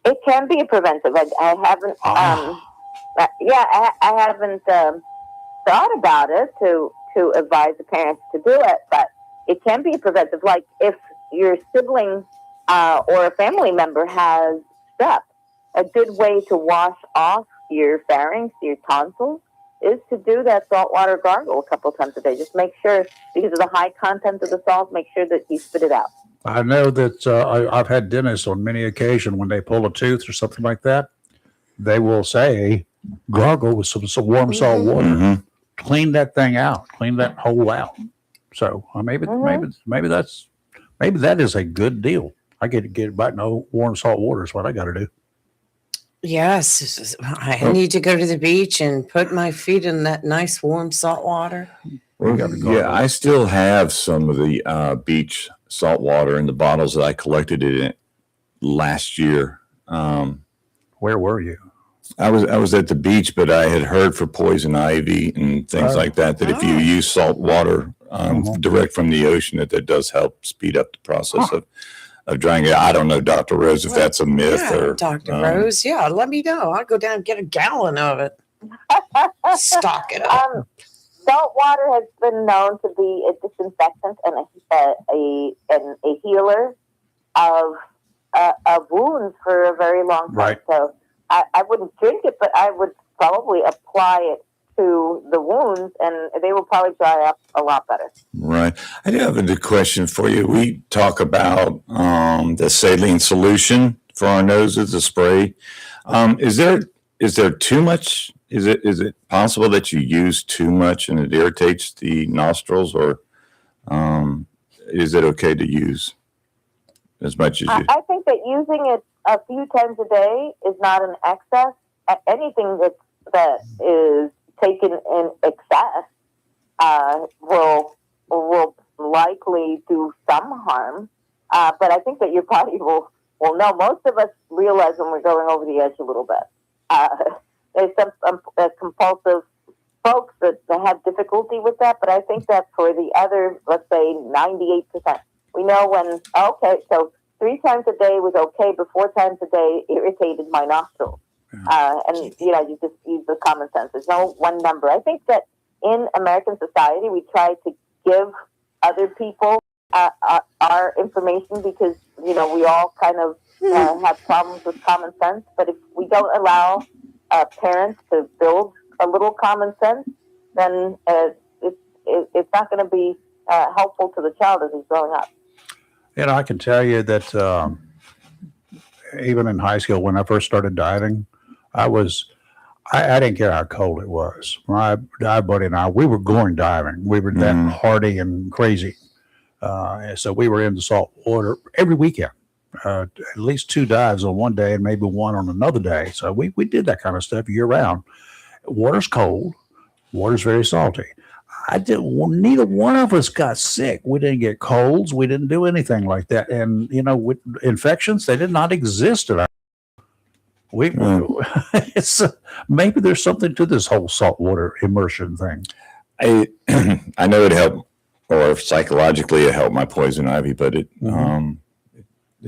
It can be a preventive. I haven't, I haven't thought about it to advise the parents to do it, but it can be a preventive. Like if your sibling or a family member has strep, a good way to wash off your pharynx, your tonsils, is to do that saltwater gargle a couple times a day. Just make sure, because of the high content of the salt, make sure that you spit it out. I know that I've had dentists on many occasions when they pull a tooth or something like that, they will say, gargle with some warm salt water. Clean that thing out, clean that hole out. So maybe that is a good deal. I get to get back no warm salt water is what I got to do. Yes, I need to go to the beach and put my feet in that nice warm salt water. Yeah, I still have some of the beach salt water in the bottles that I collected it in last year. Where were you? I was at the beach, but I had heard for poison ivy and things like that if you use salt water direct from the ocean, that does help speed up the process of drying it. I don't know, Dr. Rose, if that's a myth or Dr. Rose. Yeah, let me know. I'll go down and get a gallon of it. Stock it up. Salt water has been known to be a disinfectant and a healer of wounds for a very long time. Right. So I wouldn't drink it, but I would probably apply it to the wounds, and they will probably dry up a lot better. Right. I do have a good question for you. We talk about the saline solution for our noses, the spray. Is there too much? Is it possible that you use too much and it irritates the nostrils, or is it okay to use as much as you? I think that using it a few times a day is not an excess. Anything that is taken in excess will likely do some harm. But I think that your body will know. Most of us realize when we're going over the edge a little bit. There's some compulsive folks that have difficulty with that, but I think that for the other, let's say 98%, we know when, so 3 times a day was okay, but 4 times a day irritated my nostrils. And, you just use the common sense. There's no one number. I think that in American society, we try to give other people our information because, we all kind of have problems with common sense. But if we don't allow parents to build a little common sense, then it's not going to be helpful to the child as he's growing up. I can tell you that even in high school, when I first started diving, I didn't care how cold it was. My dive buddy and I, we were going diving. We were that hardy and crazy. And so we were in the salt water every weekend, at least 2 dives on one day and maybe 1 on another day. So we did that kind of stuff year round. Water's cold. Water's very salty. Neither one of us got sick. We didn't get colds. We didn't do anything like that. And, with infections, they did not exist at our. It's maybe there's something to this whole saltwater immersion thing. I know it helped, or psychologically it helped my poison ivy, but it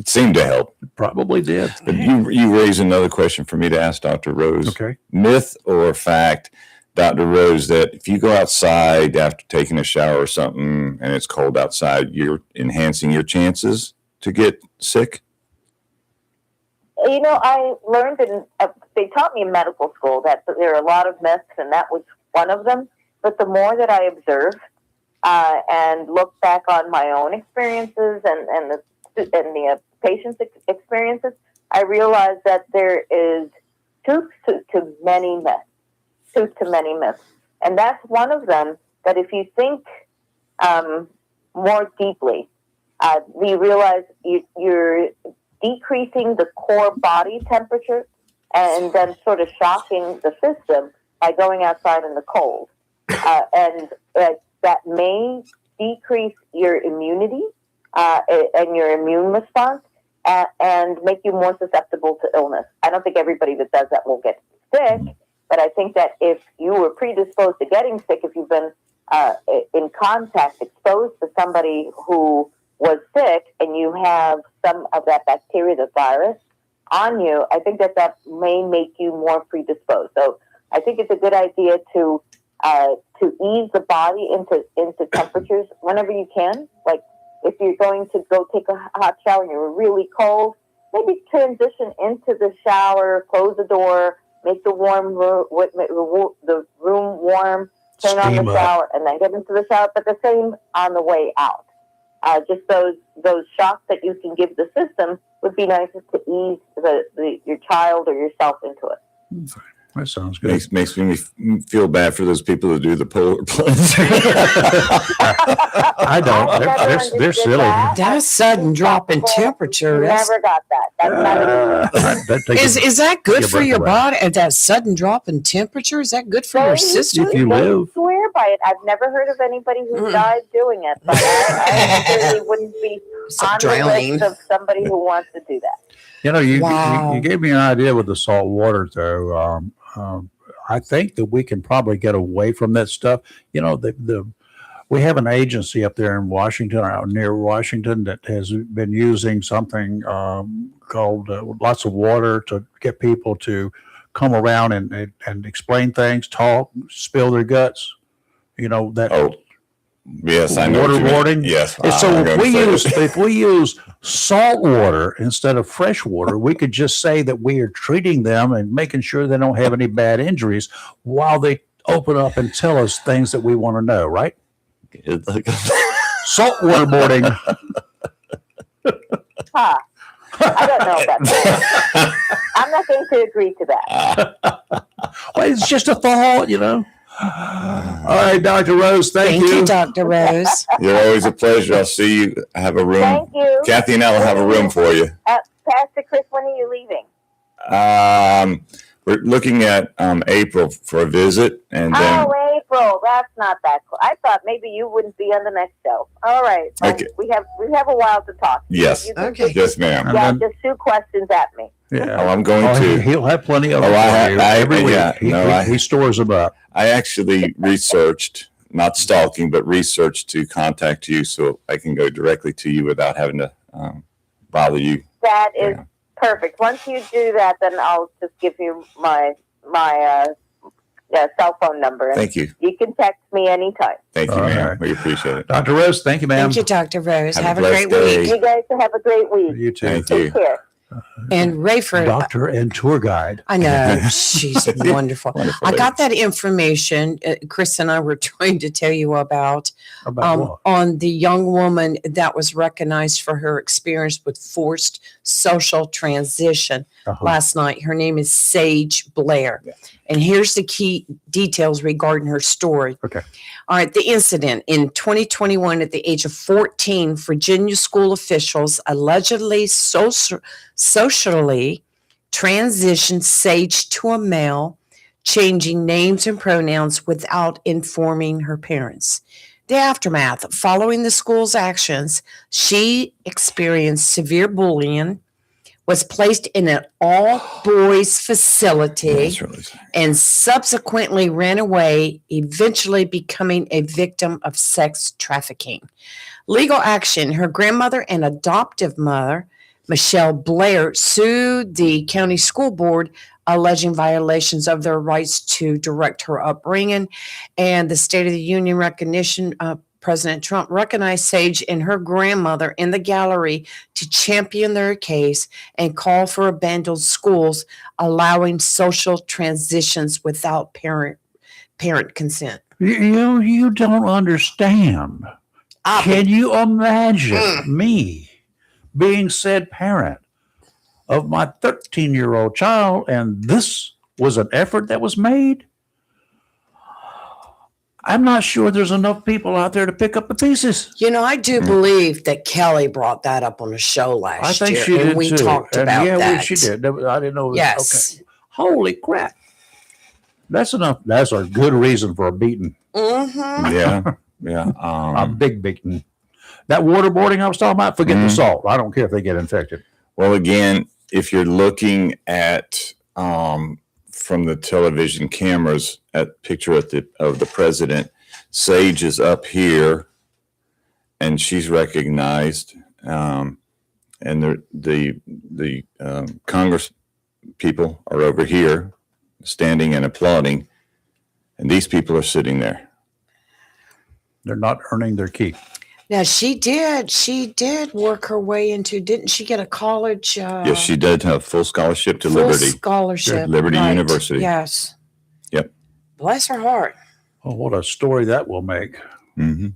seemed to help. It probably did. But you raise another question for me to ask Dr. Rose. Okay. Myth or fact, Dr. Rose, that if you go outside after taking a shower or something and it's cold outside, you're enhancing your chances to get sick? I learned they taught me in medical school that there are a lot of myths, and that was one of them. But the more that I observe and look back on my own experiences and the patient's experiences, I realize that there is truth to many myths. And that's one of them, that if you think more deeply, you realize you're decreasing the core body temperature and then sort of shocking the system by going outside in the cold. And that may decrease your immunity and your immune response and make you more susceptible to illness. I don't think everybody that does that will get sick, but I think that if you were predisposed to getting sick, if you've been in contact, exposed to somebody who was sick, and you have some of that bacteria, the virus, on you, I think that may make you more predisposed. So I think it's a good idea to ease the body into temperatures whenever you can. Like if you're going to go take a hot shower and you're really cold, maybe transition into the shower, close the door, make the room warm, turn on the shower, and then get into the shower. But the same on the way out. Just those shocks that you can give the system would be nice to ease your child or yourself into it. That sounds good. Makes me feel bad for those people who do the polar plunge. I don't. They're silly. That sudden drop in temperature. Never got that. That's not Is that good for your body? That sudden drop in temperature, is that good for your system? If you live. Swear by it. I've never heard of anybody who died doing it, but I really wouldn't be on the list of somebody who wants to do that. You gave me an idea with the salt water, though. I think that we can probably get away from that stuff. We have an agency up there in Washington, out near Washington, that has been using something called lots of water to get people to come around and explain things, talk, spill their guts. Yes, I know. Water warning. Yes. And so if we use salt water instead of fresh water, we could just say that we are treating them and making sure they don't have any bad injuries while they open up and tell us things that we want to know, right? Salt waterboarding. I don't know about that. I'm not going to agree to that. Well, it's just a thought, All right, Dr. Rose, thank you. Thank you, Dr. Rose. You're always a pleasure. I'll see you. I have a room. Thank you. Kathy and I will have a room for you. Pastor Chris, when are you leaving? We're looking at April for a visit, and then April. That's not that cool. I thought maybe you wouldn't be on the next show. All right. Okay. We have a while to talk. Yes. Okay. Yes, ma'am. Yeah, just shoot questions at me. Yeah. Oh, I'm going to. He'll have plenty of every week. He stores them up. I actually researched, not stalking, but researched to contact you so I can go directly to you without having to bother you. That is perfect. Once you do that, then I'll just give you my cell phone number. Thank you. You can text me anytime. Thank you, ma'am. Right. We appreciate it. Dr. Rose, thank you, ma'am. Thank you, Dr. Rose. Have a great day. week. You guys have a great week. You too. Thank Take you. care. And Rayford, Doctor and tour guide. I know she's wonderful. Wonderful I lady. got that information. Chris and I were trying to tell you about About on the young woman that was recognized for her experience with forced social transition what? last night. Her name is Sage Blair. Yeah. And here's the key details regarding her story. Okay. All right. The incident in 2021, at the age of 14, Virginia school officials allegedly socially transitioned Sage to a male, changing names and pronouns without informing her parents. The aftermath: following the school's actions, she experienced severe bullying, was placed in an all-boys facility, That's really sad. and subsequently ran away, eventually becoming a victim of sex trafficking. Legal action: her grandmother and adoptive mother, Michelle Blair, sued the county school board, alleging violations of their rights to direct her upbringing. And the State of the Union recognition, President Trump recognized Sage and her grandmother in the gallery to champion their case and call for abandoned schools allowing social transitions without parent consent. You don't understand. Can you imagine me being said parent of my 13-year-old child, and this was an effort that was made? I'm not sure there's enough people out there to pick up the pieces. You know, I do believe that Kelly brought that up on a show last I think year, she and did we too. talked And about yeah, that. she did. I didn't know. Yes. Okay. Holy crap. That's enough. That's a good reason for a beating. Mm-hmm. Yeah, yeah. A big beating. That waterboarding I was talking about, forget the salt. I don't care if they get infected. Well, again, if you're looking at from the television cameras at picture of the president, Sage is up here, and she's recognized, and the Congress people are over here, standing and applauding, and these people are sitting there. They're not earning their keep. Now she did work her way into, didn't she get a college? Yes, she did have full scholarship to full Liberty. scholarship, Liberty right. University. Yes. Yep. Bless her heart. Oh, what a story that will make. Mm-hmm.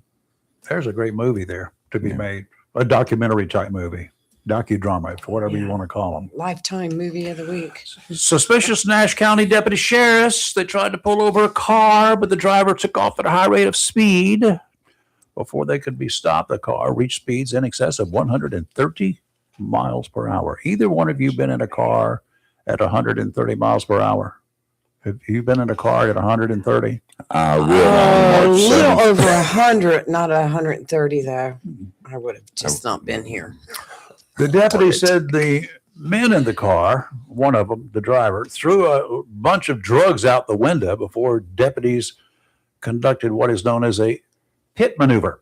There's a great movie there to be Yeah. made. A documentary type movie. Docudrama, whatever you Yeah. want to call them. Lifetime movie of the week. Suspicious Nash County deputy sheriffs. They tried to pull over a car, but the driver took off at a high rate of speed. Before they could be stopped, the car reached speeds in excess of 130 miles per hour. Either one of you been in a car at 130 miles per hour? Have you been in a car at 130? I will. A on March little 7th. over 100, not 130 though. I would have just not been here. The deputy said the men in the car, one of them, the driver, threw a bunch of drugs out the window before deputies conducted what is known as a pit maneuver.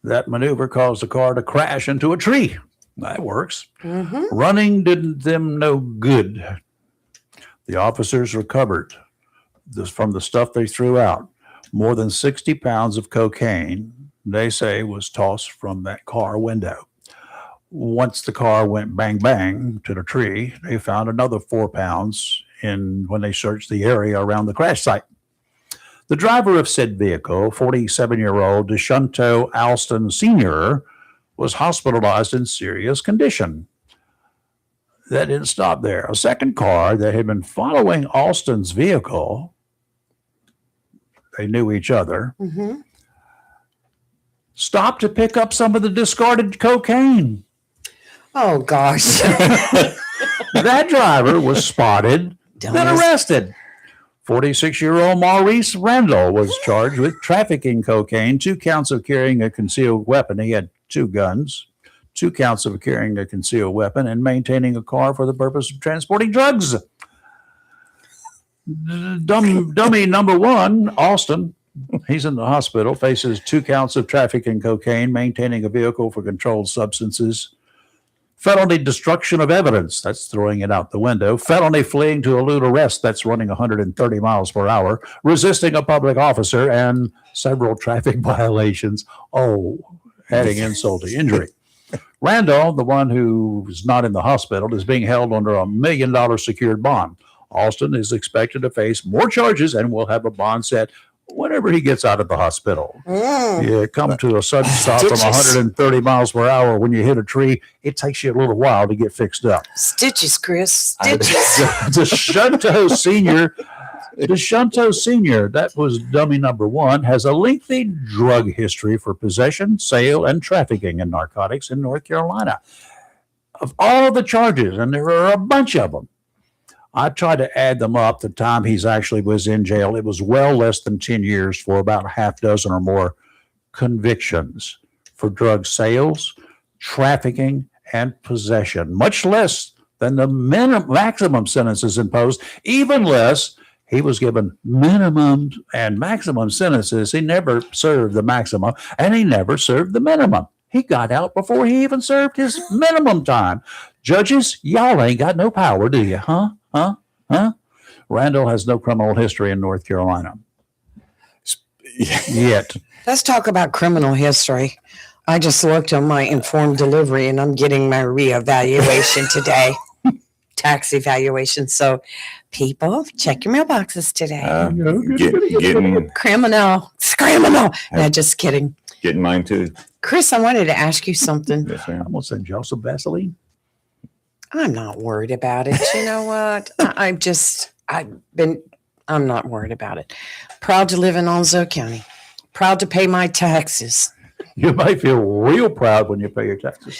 That maneuver caused the car to crash into a tree. That works. Mm-hmm. Running did them no good. The officers recovered this from the stuff they threw out. More than 60 pounds of cocaine, they say, was tossed from that car window. Once the car went bang, bang to the tree, they found another 4 pounds when they searched the area around the crash site. The driver of said vehicle, 47-year-old Deshunto Alston Sr., was hospitalized in serious condition. That didn't stop there. A second car that had been following Alston's vehicle, they knew each other, Mm-hmm. stopped to pick up some of the discarded cocaine. Oh gosh. That driver was spotted, then Dumbass. arrested. 46-year-old Maurice Randall was charged with trafficking cocaine, 2 counts of carrying a concealed weapon. He had 2 guns, 2 counts of carrying a concealed weapon, and maintaining a car for the purpose of transporting drugs. Dummy number 1, Austin, he's in the hospital, faces 2 counts of trafficking cocaine, maintaining a vehicle for controlled substances, felony destruction of evidence, that's throwing it out the window, felony fleeing to elude arrest, that's running 130 miles per hour, resisting a public officer, and several traffic violations. Oh, adding insult to injury. Randall, the one who's not in the hospital, is being held under $1 million secured bond. Austin is expected to face more charges and will have a bond set whenever he gets out of the hospital. You come to a sudden stop from Stitches. 130 miles per hour when you hit a tree. It takes you a little while to get fixed up. Stitches, Chris. Stitches. DeShunto Sr., that was dummy number one, has a lengthy drug history for possession, sale, and trafficking in narcotics in North Carolina. Of all the charges, and there are a bunch of them, I tried to add them up the time he's actually was in jail. It was well less than 10 years for about a half dozen or more convictions for drug sales, trafficking, and possession, much less than the maximum sentences imposed, even less. He was given minimum and maximum sentences. He never served the maximum, and he never served the minimum. He got out before he even served his minimum time. Judges, y'all ain't got no power, do you? Huh? Randall has no criminal history in North Carolina. Yet. Let's talk about criminal history. I just looked on my informed delivery and I'm getting my reevaluation today. Tax evaluation. So people, check your mailboxes today. Getting Criminal. No, just kidding. getting mine too. Chris, I wanted to ask you something. Yes, ma'am. I'm going to send y'all some Vaseline. I'm not worried about it. You know what? I'm not worried about it. Proud to live in Onslow County. Proud to pay my taxes. You might feel real proud when you pay your taxes.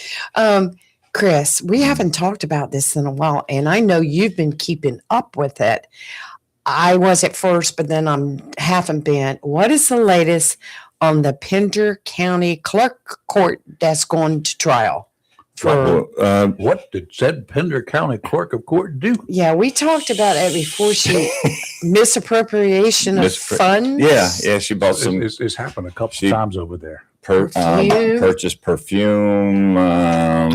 Chris, we haven't talked about this in a while, and I know you've been keeping up with it. I was at first, but then I'm haven't been. What is the latest on the Pender County Clerk Court that's going to trial? What did said Pender County Clerk of Court do? Yeah, we talked about it before. She misappropriation of funds. Yeah, she bought some. It's happened a couple times over there. Perfume. Purchased perfume. Well,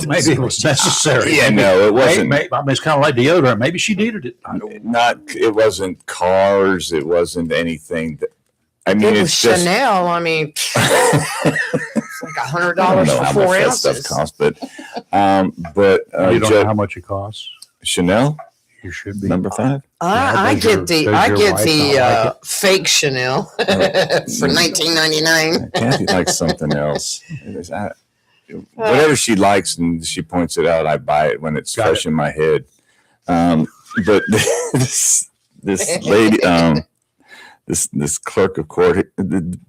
maybe it was necessary. Yeah, no, it wasn't. I mean, it's kind of like deodorant. Maybe she needed it. I don't know. It wasn't cars. It wasn't anything. I mean, It was it's just Chanel. I mean, it's like $100 I don't know for how 4 much that ounces. stuff costs, but You don't know how much it costs. Chanel You should be. number 5. I does your- get the does I your get wife the not like fake Chanel for $19.99. Kathy likes something else. Whatever she likes, and she points it out, I buy it when it's Got fresh in my head. But this lady, this clerk of court,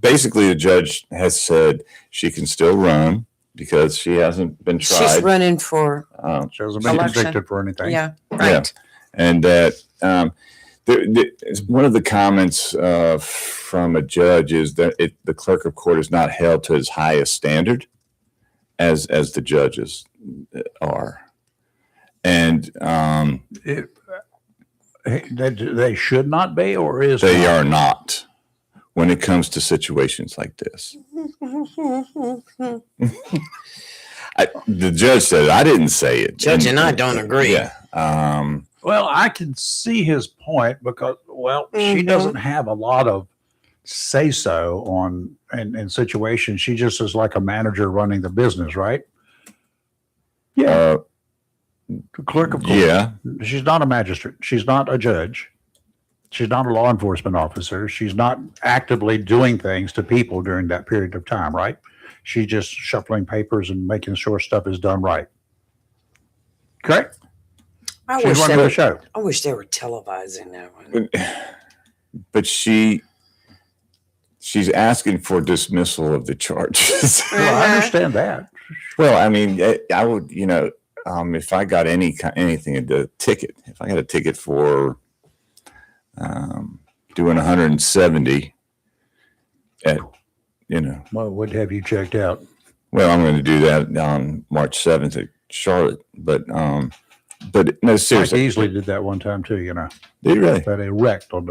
basically the judge has said she can still run because she hasn't been tried. She's running for She hasn't been Election. convicted for anything. yeah, right. And that one of the comments from a judge is that the clerk of court is not held to his highest standard as the judges are. And They should not be, or is they not? are not when it comes to situations like this. The judge said it. I didn't say it. Judge and I don't agree. Yeah. Well, I can see his point because, she Mhm. doesn't have a lot of say so on in situations. She just is like a manager running the business, right? Yeah, the clerk of court. Yeah. She's not a magistrate. She's not a judge. She's not a law enforcement officer. She's not actively doing things to people during that period of time, right? She's just shuffling papers and making sure stuff is done right. Correct? I She's wish running the show. I wish they were televising that one. But she's asking for dismissal of the charges. Well, I understand that. Well, I mean, I would, if I got anything, the ticket, if I got a ticket for doing 170 at, What would have you checked out? well, I'm going to do that on March 7th at Charlotte, but no, Mike seriously. easily did that one time too, Did you really? That he wrecked on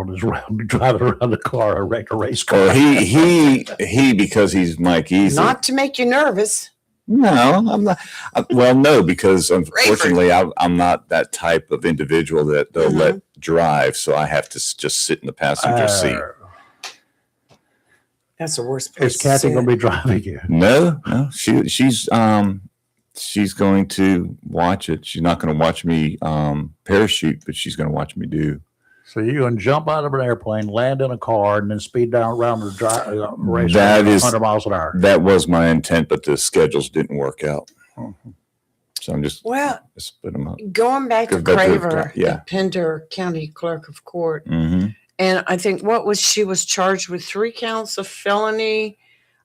his round driving around the car, wrecked a race car. Well, he, because he's Mike Easy. Not to make you nervous. No, I'm not. Well, no, because unfortunately, I'm not that type of individual that they'll let drive. So I have to just sit in the passenger seat. That's the worst place. Is Kathy to going sit. to be driving you? No, she's going to watch it. She's not going to watch me parachute, but she's going to watch me do. So you're going to jump out of an airplane, land in a car, and then speed down around the race That at is- 100 miles an hour. That was my intent, but the schedules didn't work out. So I'm just Well, split them up. going back to Go back to the- Craver, yeah. the Pender County Clerk of Court, Mm-hmm. and I think she was charged with 3 counts of felony,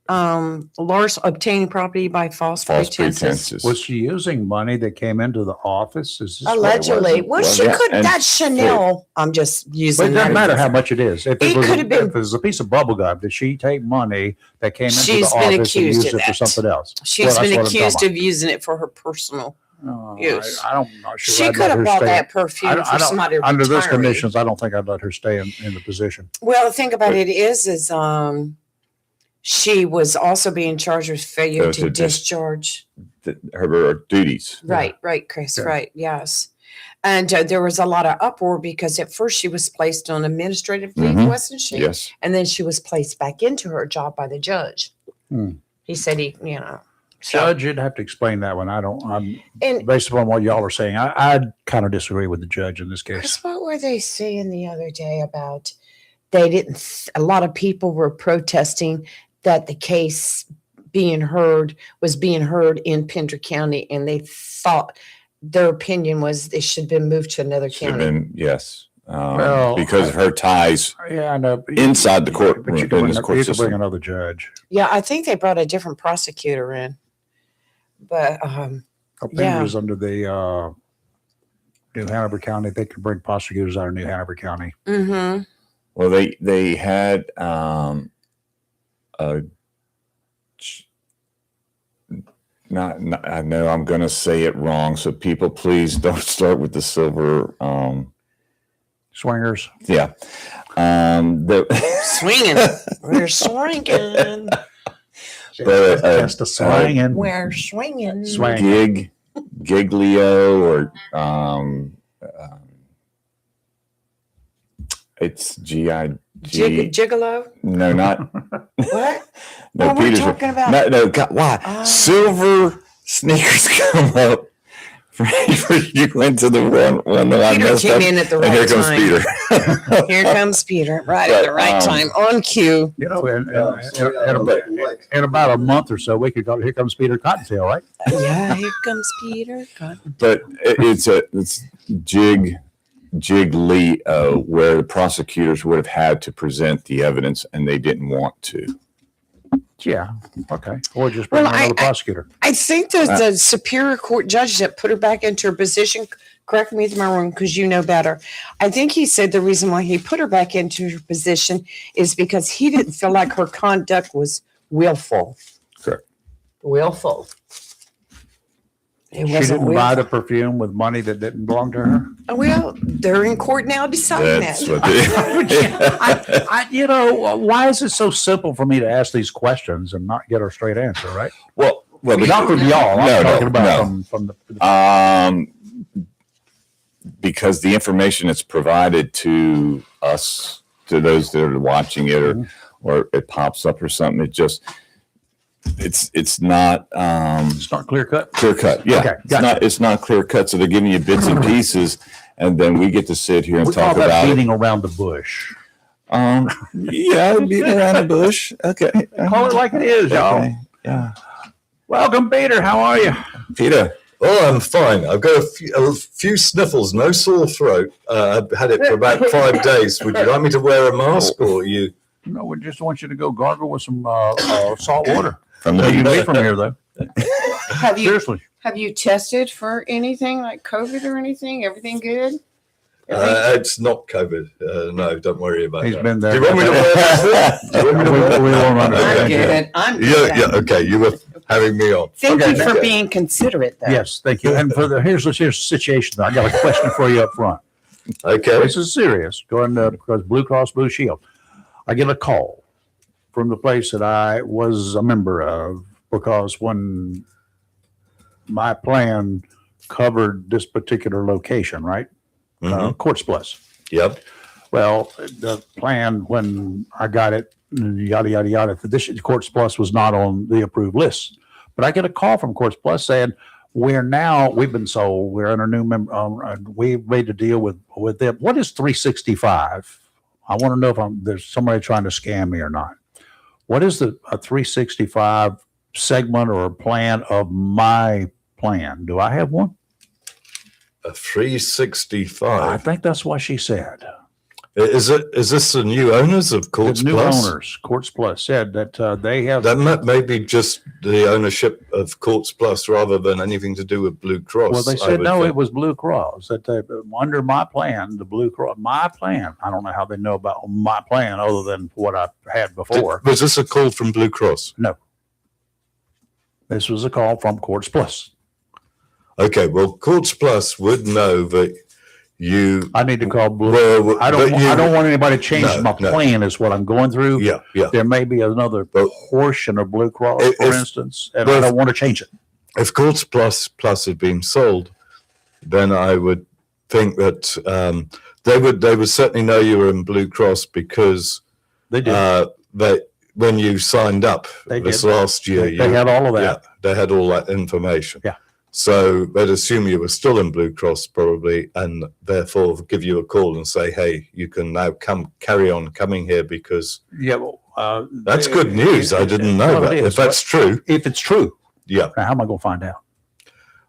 obtaining property by false pretenses. Was she using money that came into the office? Is this what it was? Allegedly. Well, Well, she yeah, could. and That's Chanel. I'm just But using it doesn't that. matter how much it is. If It was could have been- if it was a piece of bubble gum, did she take money that came into She's the been office and accused use of it for that. something else? She's Well, that's been what I'm accused talking of using it for her personal. about. Yes. I'm not sure. She I'd could let her her bought stay. that perfume for somebody under those retiring. conditions, I don't think I'd let her stay in the position. Well, the thing about it is she was also being charged with failure So to to dis- discharge. Her duties. Right, Chris, Yeah. right, yes. And there was a lot of uproar because at first she was placed on administrative leave, Mhm. wasn't she? Yes. And then she was placed back into her job by the judge. Hmm. He said so- Judge, you'd have to explain that one. I'm And based upon what y'all are saying. I kind of disagree with the judge in this case. Chris, what were they saying the other day about they didn't, a lot of people were protesting that the case was being heard in Pender County, and they thought their opinion was it should have been moved to another Should have county. been, yes. Well, Because of her ties. Yeah, I know. Inside the court but you room, can in bring, this court you can bring system. another judge. Yeah, I think they brought a different prosecutor in. But I think Yeah. it was under the New Hanover County. They could bring prosecutors out of New Hanover County. mm-hmm. Well, they had a not I know I'm going to say it wrong, so people please don't start with the silver. Swingers. Yeah, Swinging. We're swinging. But, Just a swinging. We're swinging. Swang. Giglio or it's GIG. Gigolo? No, not What? no. What we're Peter's talking about? no. God, why Oh. silver sneakers come up? You went to the one that I Peter messed came up, in at the and here right comes time. Peter. Here comes Peter, right at the But, right time, on cue. You know, in about a month or so, we could go. Here comes Peter Cottontail, right? Yeah, here comes Peter. But it's Jiglio, where the prosecutors would have had to present the evidence, and they didn't want to. Yeah. Okay. Or just bring Well, another prosecutor. I think that the Superior Court judge that put her back into her position, correct me if I'm wrong, because you know better. I think he said the reason why he put her back into her position is because he didn't feel like her conduct was willful. Correct. Willful. It She wasn't didn't buy the willful. perfume with money that didn't belong to her. Well, they're in court now deciding That's that. what they. You know, why is it so simple for me to ask these questions and not get a straight answer, right? well, Not from y'all. I'm No, talking about no. from the because the information that's provided to us, to those that are watching it, or it pops up or something, it just it's not it's not clear cut. clear cut. Yeah, Okay, it's not clear cut. So they're giving you bits and pieces, and then we get to sit here and We call talk that about it. beating around the bush. Yeah, beating around the bush. Okay, Call it like it is, y'all. Okay. Yeah, Welcome, Peter. How are you? Peter. Oh, I'm fine. I've got a few sniffles, no sore throat. I've had it for about 5 days. Would you like me to wear a mask or you? No, we just want you to go gargle with some salt water. From No, you the leave from here, though. Seriously. Have you tested for anything like COVID or anything? Everything good? It's not COVID. No, don't worry about He's that. been there. Do you want me to wear this? Do you want me to wear We won't I'm understand you. good. I'm good. Yeah, okay. You were having me on. Thank Okay. you for Okay. being considerate, though. Yes, thank you. And here's the situation. I got a question for you up front. Okay. This is serious. Going because Blue Cross Blue Shield. I get a call from the place that I was a member of because when my plan covered this particular location, right? Mhm. Quartz Plus. Yep. Well, the plan when I got it, yada, yada, yada, this Courts Plus was not on the approved list. But I get a call from Courts Plus saying, we've been sold, we're under new member, we've made a deal with them. What is 365? I want to know if there's somebody trying to scam me or not. What is a 365 segment or plan of my plan? Do I have one? A I 365. think that's what she said. Is this the new owners of Courts The new Plus? owners, Courts Plus, said that they have. That may be just the ownership of Courts Plus rather than anything to do with Blue Cross. Well, they I said would no, think. it was Blue Cross. That they, under my plan, the Blue Cross, my plan. I don't know how they know about my plan other than what I had before. Was this a call from Blue Cross? This was a call from Courts Plus. Okay, well, Courts Plus would know that you. I need to call Blue. Well, I but don't want anybody to change No, my no. plan. Is what I'm going through. Yeah, yeah. There may be another But- portion of Blue Cross, If- for instance, and well, I if- don't want to change it. If Courts Plus had been sold, then I would think that they would certainly know you were in Blue Cross because They did. when you signed up They this did. last year, They had all of that. yeah, they had all that information. Yeah. So they'd assume you were still in Blue Cross probably, and therefore give you a call and say, "Hey, you can now carry on coming here because Yeah. Well, that's good news." I didn't know Well, that. it If is, that's true, if it's true, yeah, now how am I going to find out?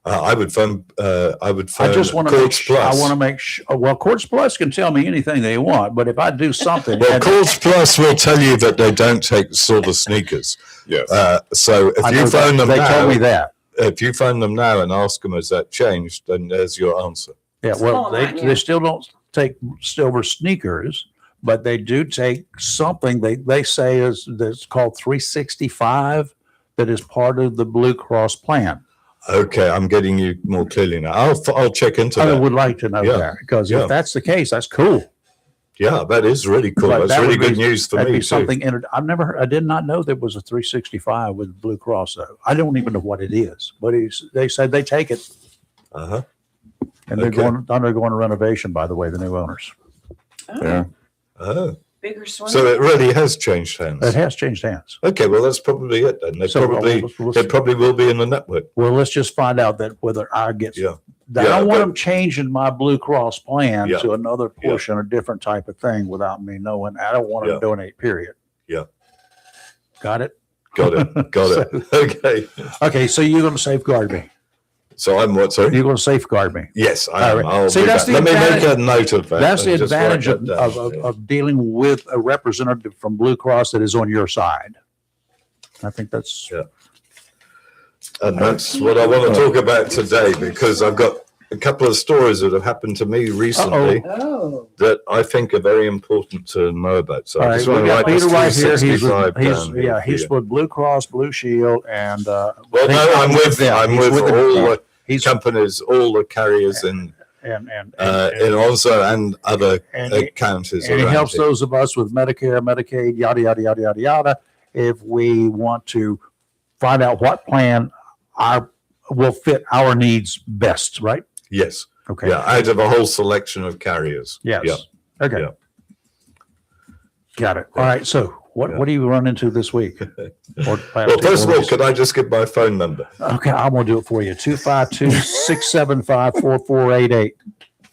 I would phone. I would phone I just want to make Courts sure. I Plus. want to make sure. Well, Courts Plus can tell me anything they want, but if I do something, Well, and- Courts Plus will tell you that they don't take silver sneakers. Yes. So if I you know phone that. them They told me now, that. if you phone them now and ask them, "Has that changed?" then there's your answer. Yeah. Well, Hold on, they still don't take silver sneakers, but they do take something they say is that's called 365 that is part of the Blue Cross plan. Okay, I'm getting you more clearly now. I'll check into I that. would like to know Yeah. that because Yeah. if that's the case, that's cool. Yeah, that is really cool. But That's that really would be- good news for That'd me be too. something. I did not know there was a 365 with Blue Cross though. I don't even know what it is, but they said they take it, Uh-huh. and they're Okay. undergoing a renovation. By the way, the new owners. Yeah. Oh, Bigger swing. so it really has changed hands. It has changed hands. Okay, well that's probably it then. So, They probably will be in the network. well, let's just find out that whether I get. Yeah. I Yeah, don't want but- them changing my Blue Cross plan Yeah. to another Yeah. portion, a different type of thing, without me knowing. I don't want to Yeah. donate. Period. Yeah. Got it. Got it. Got it. Okay. Okay, so you're going to safeguard me. So I'm what? Sorry. You're going to safeguard me. Yes, I am. All right. I'll See, do that's that. the Let me make advantage- a note of that. That's the and just write advantage that of, down. of dealing with a representative from Blue Cross that is on your side. I think that's Yeah. And that's what I want to talk about today because I've got a couple of stories that have happened to me recently Oh. that I think are very important to know about. So all I right. just We want to got write this Peter right here. He's 365 with, down here for he's you. with Blue Cross, Blue Shield, and Well, no, I'm with them. I'm He's with them. all the He's companies, all the carriers in and also and other and he- counties. and it around helps here. those of us with Medicare, Medicaid, yada yada yada yada yada. If we want to find out what plan will fit our needs best, right? Yes. Okay. Yeah, out of a whole selection of carriers. Yes. Yeah. Okay. Yeah. Got it. All right. So what do you run into this week? Or Well, first of all, could I just give my phone number? okay, I'm gonna do it for you. 252-675-4488.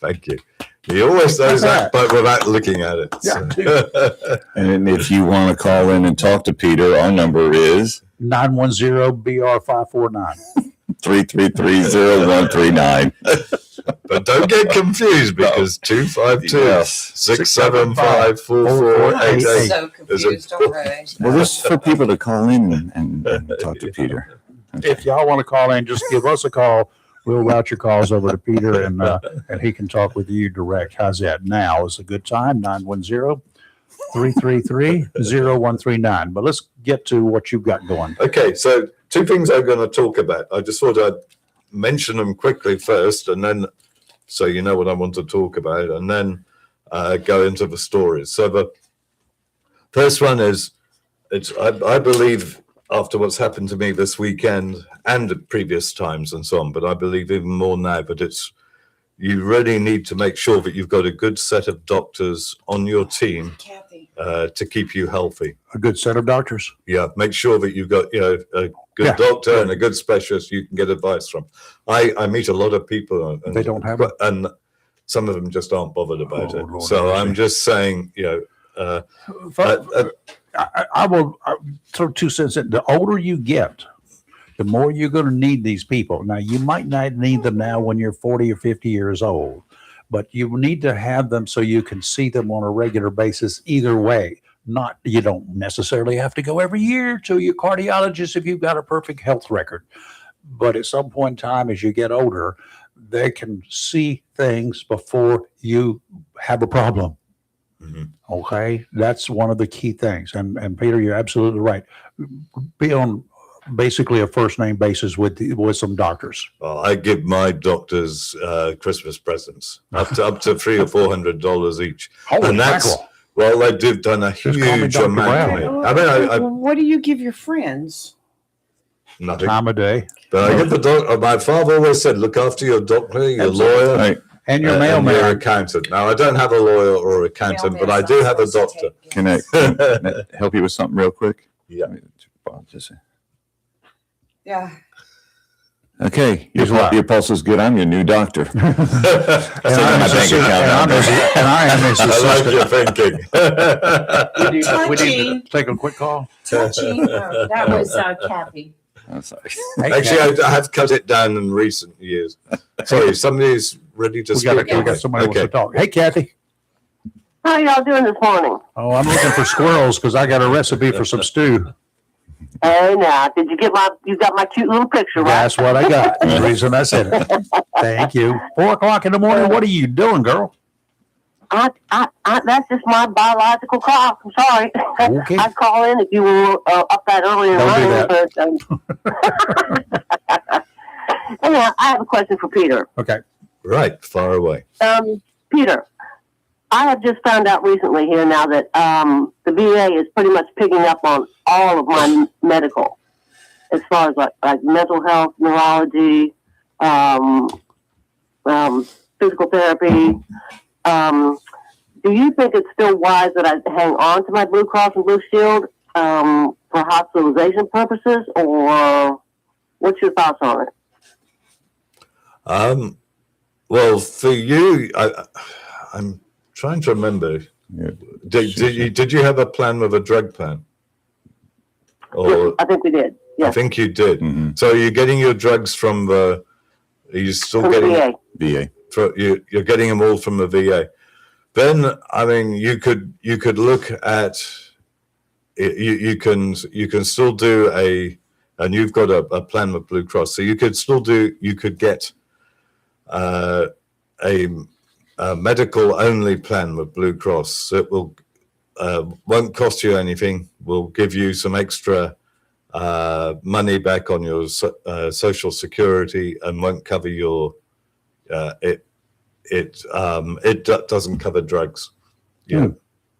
Thank you. He always knows that, but without looking at it. Yeah, So- And if you want to call in and talk to Peter, our number is 910-BR549. 333-0139. But don't get confused because 252 Yes. 675 4488. So confused already. Well, this is for people to call in and talk to Peter. If y'all want to call in, just give us a call. We'll route your calls over to Peter and he can talk with you direct. How's that? Now is a good time. 910-333-0139. But let's get to what you've got going. Okay, so two things I'm going to talk about. I just thought I'd mention them quickly first, and then so you know what I want to talk about, and then go into the stories. So the first one is, I believe after what's happened to me this weekend and at previous times and so on, but I believe even more now that it's you really need to make sure that you've got a good set of doctors on your team Kathy. to keep you healthy. A good set of doctors. Yeah, make sure that you've got a good Yeah. doctor and a good specialist you can get advice from. I meet a lot of people, and They don't have it? and some of them just aren't bothered about Oh, it. Lord So have I'm mercy. just saying, I will throw 2 cents in. The older you get, the more you're going to need these people. Now, you might not need them now when you're 40 or 50 years old, but you need to have them so you can see them on a regular basis either way. Not, you don't necessarily have to go every year to your cardiologist if you've got a perfect health record. But at some point in time, as you get older, they can see things before you have a problem. Mhm. Okay, that's one of the key things. And Peter, you're absolutely right. Be on basically a first name basis with some doctors. well, I give my doctors Christmas presents up to $300 or $400 each. Holy And that's- mackerel. Well, they've done a Just call me huge Dr. amount for me. Brown. I mean, I What do you give your friends? nothing. Time of day. But I give the doctor. My father always said, "Look after your doctor, your Absolutely. lawyer, Right. And your and your mailman. accountant." Now, I don't have a lawyer or accountant, but I do have a doctor. Can I help you with something real quick? Yeah. Yeah. Okay, Here's what? your pulse is good. I'm your new doctor. And I am his I like assistant. your thinking. We need to take a quick call. Touching. That was Kathy. I'm sorry. Hey, Actually, I have cut it down in recent years. Sorry, somebody's ready to we speak. got somebody who wants to talk. Hey, Kathy. How y'all doing this morning? Oh, I'm looking for squirrels because I got a recipe for some stew. Hey, now, did you get you got my cute little picture, right? That's what I got. The reason I said it. Thank you. 4 o'clock in the morning. What are you doing, girl? That's just my biological clock. I'm sorry. Okay. I'd call in if you were up that early in the Don't do morning. But, anyhow, I have a question for Peter. Okay. Right, far away. Peter, I have just found out recently here now that the VA is pretty much picking up on all of my medical, as far as like mental health, neurology, physical therapy. Do you think it's still wise that I hang on to my Blue Cross and Blue Shield for hospitalization purposes, or what's your thoughts on it? Well, for you, I'm trying to remember. Yeah. Did you have a plan with a drug plan? Or I think we did. I Yes, think you did. Mhm. So you're getting your drugs from the. Are you still from getting? VA. VA. You're getting them all from the VA. Then I mean, you could look at. You can still do and you've got a plan with Blue Cross, so you could still do. You could get a medical only plan with Blue Cross. It will won't cost you anything. Will give you some extra money back on your Social Security and won't cover your it doesn't cover drugs. Yeah.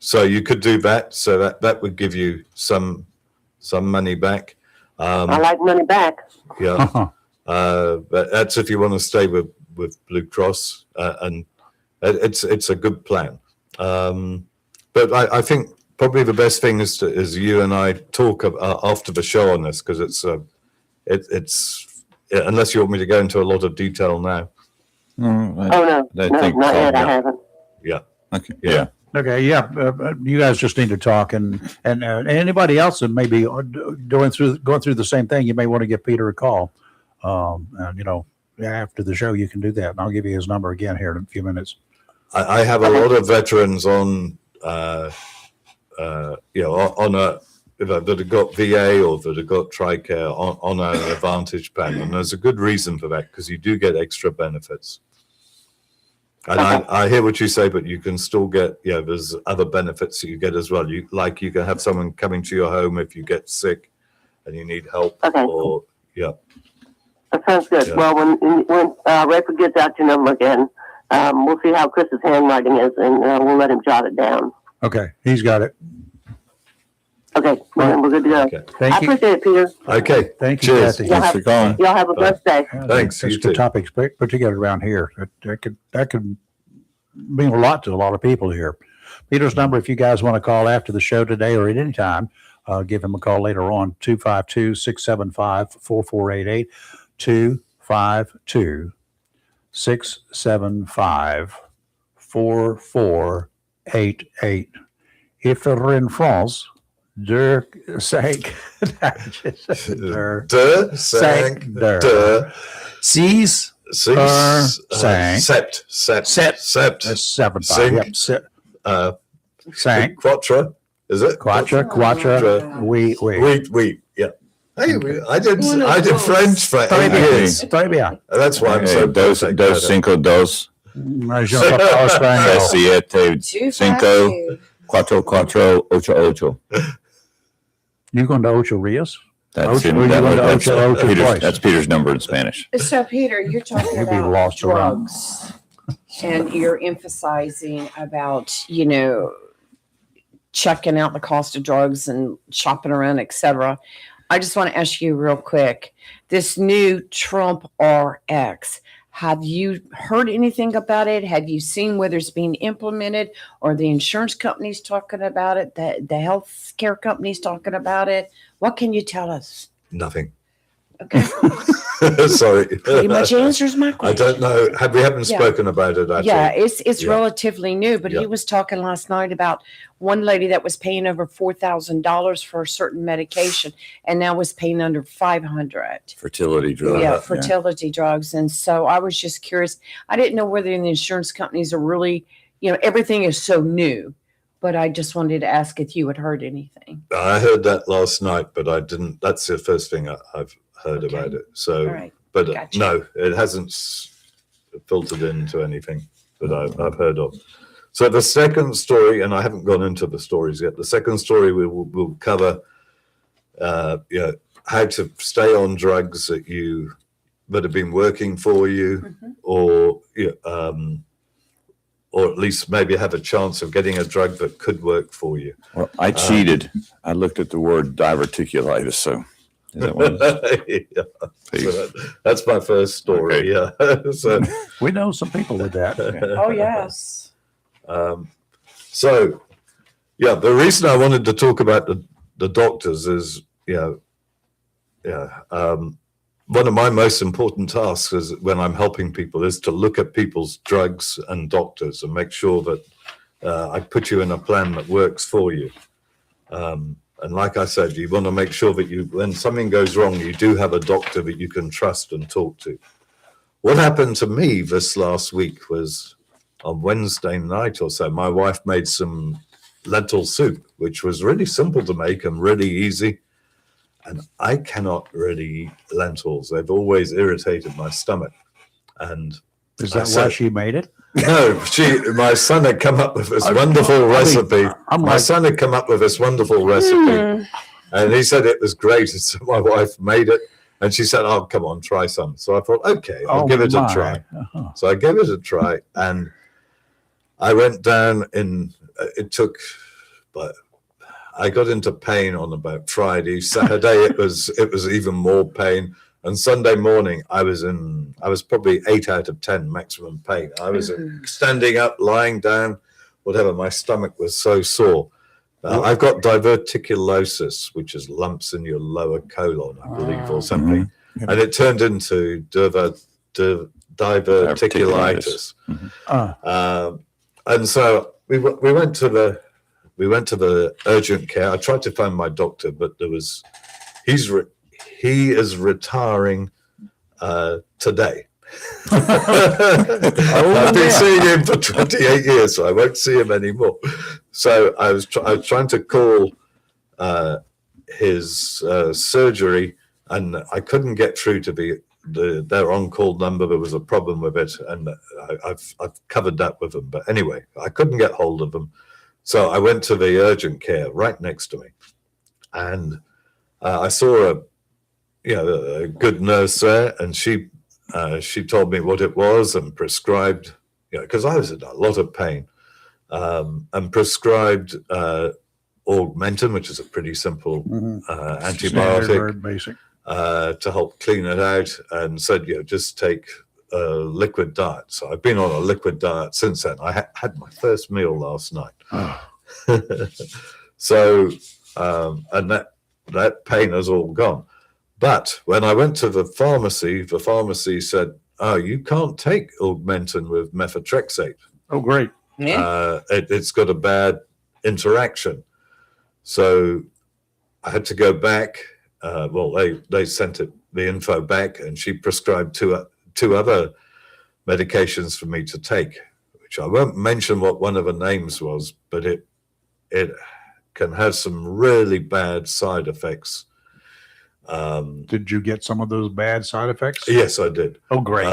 So you could do that. So that would give you some money back. I like money back. Yeah. But that's if you want to stay with Blue Cross, and it's a good plan. But I think probably the best thing is you and I talk after the show on this, because it's unless you want me to go into a lot of detail now. Oh no, I no, think not so, yet. yeah. I haven't. Okay. Yeah. Yeah. Okay, yeah, you guys just need to talk, and anybody else that may be going through the same thing, you may want to give Peter a call. And after the show, you can do that, and I'll give you his number again here in a few minutes. I have a lot of veterans on, that have got VA or that have got TRICARE on an Advantage plan, and there's a good reason for that, because you do get extra benefits. And I hear what you say, but you can still get, there's other benefits that you get as well. You can have someone coming to your home if you get sick and you need help. Okay. Or That sounds good. Yeah. Well, when Rayford gets out your number again, we'll see how Chris's handwriting is, and we'll let him jot it down. Okay, he's got it. Okay, we're good to go. Okay. I Thank you. appreciate it, Peter. Okay. Thank you, Cheers. Kathy. Thanks for calling. Y'all have a blessed day. Yeah, Thanks, That's you good too. topics, particularly around here. That could mean a lot to a lot of people here. Peter's number, if you guys want to call after the show today or at any time, give him a call later on, 252-675-4488, 252-675-4488. If you're in France, der cinq, De, cinq, de, six, six, cinq, sept, That's 7 5. Cinq. Yep. Cinq. Quatre, is it? Quatre. Oui. Oui, yeah. Hey, I did French for Très 8 bien. years. Très bien. That's why I'm Hey, so dos, perfect dos, at it. cinco, dos, Je ne parle pas espagnol. siete, 252. cinco, cuatro, cuatro, ocho, ocho. You going to Ocho Rios? That's, Ocho, in, or you that, going to that's, Ocho Peter's, twice? that's Peter's number in Spanish. So, Peter, you're talking You'd be about lost around. drugs, and you're emphasizing about, checking out the cost of drugs and shopping around, etc. I just want to ask you real quick, this new Trump RX, have you heard anything about it? Have you seen whether it's being implemented, or the insurance companies talking about it, the health care companies talking about it? What can you tell us? Nothing. Okay. Sorry. Pretty much answers my I question. don't know. We haven't Yeah. spoken about it at Yeah, all. it's Yeah. relatively new, but Yeah. he was talking last night about one lady that was paying over $4,000 for a certain medication, and now was paying under $500. Fertility drug. Yeah, fertility drugs. And so I was just curious. I didn't know whether the insurance companies are really, everything is so new, but I just wanted to ask if you had heard anything. I heard that last night, but I didn't. That's the first thing I've heard Okay. about it. So, All right. but Gotcha. no, it hasn't filtered into anything that I've heard of. So the second story, and I haven't gone into the stories yet. The second story we'll cover, how to stay on drugs that have been working for you, Mhm. or at least maybe have a chance of getting a drug that could work for you. Well, I cheated. I looked at the word diverticulitis. So is that one? Yeah. So that's my first story. Okay. Yeah. So, We know some people with that. Oh, yes. the reason I wanted to talk about the doctors is, one of my most important tasks is when I'm helping people is to look at people's drugs and doctors and make sure that I put you in a plan that works for you. And like I said, you want to make sure that when something goes wrong, you do have a doctor that you can trust and talk to. What happened to me this last week was on Wednesday night or so, my wife made some lentil soup, which was really simple to make and really easy. And I cannot really eat lentils. They've always irritated my stomach. And Is that why she made it? no, my son had come up with this wonderful recipe. My son had come up with this wonderful recipe, and he said it was great. So my wife made it, and she said, "Oh, come on, try some." So I thought, okay, I'll give it a try. Uh-huh. So I gave it a try, and I went down it took, but I got into pain on about Friday. Saturday, it was even more pain. And Sunday morning, I was probably 8 out of 10 maximum pain. I was standing up, lying down, whatever. My stomach was so sore. I've got diverticulosis, which is lumps in your lower colon, I believe, or something. Mhm. And it turned into diverticulitis. And so we went to the urgent care. I tried to find my doctor, but he is retiring today. I've been seeing him for 28 years, so I won't see him anymore. So I was trying to call his surgery, and I couldn't get through to their on-call number. There was a problem with it, and I've covered that with them. But anyway, I couldn't get hold of them. So I went to the urgent care right next to me, and I saw a good nurse there, and she told me what it was and prescribed, because I was in a lot of pain, and prescribed Augmentin, which is a pretty simple Mhm. Standard, antibiotic, very basic. to help clean it out, and said, just take a liquid diet. So I've been on a liquid diet since then. I had my first meal last night. So, and that pain has all gone. But when I went to the pharmacy said, "Oh, you can't take Augmentin with methotrexate. Oh, great. Yeah. It's got a bad interaction." So I had to go back. Well, they sent the info back, and she prescribed two other medications for me to take, which I won't mention what one of the names was, but it can have some really bad side effects. Did you get some of those bad side effects? Yes, I did. Oh, great.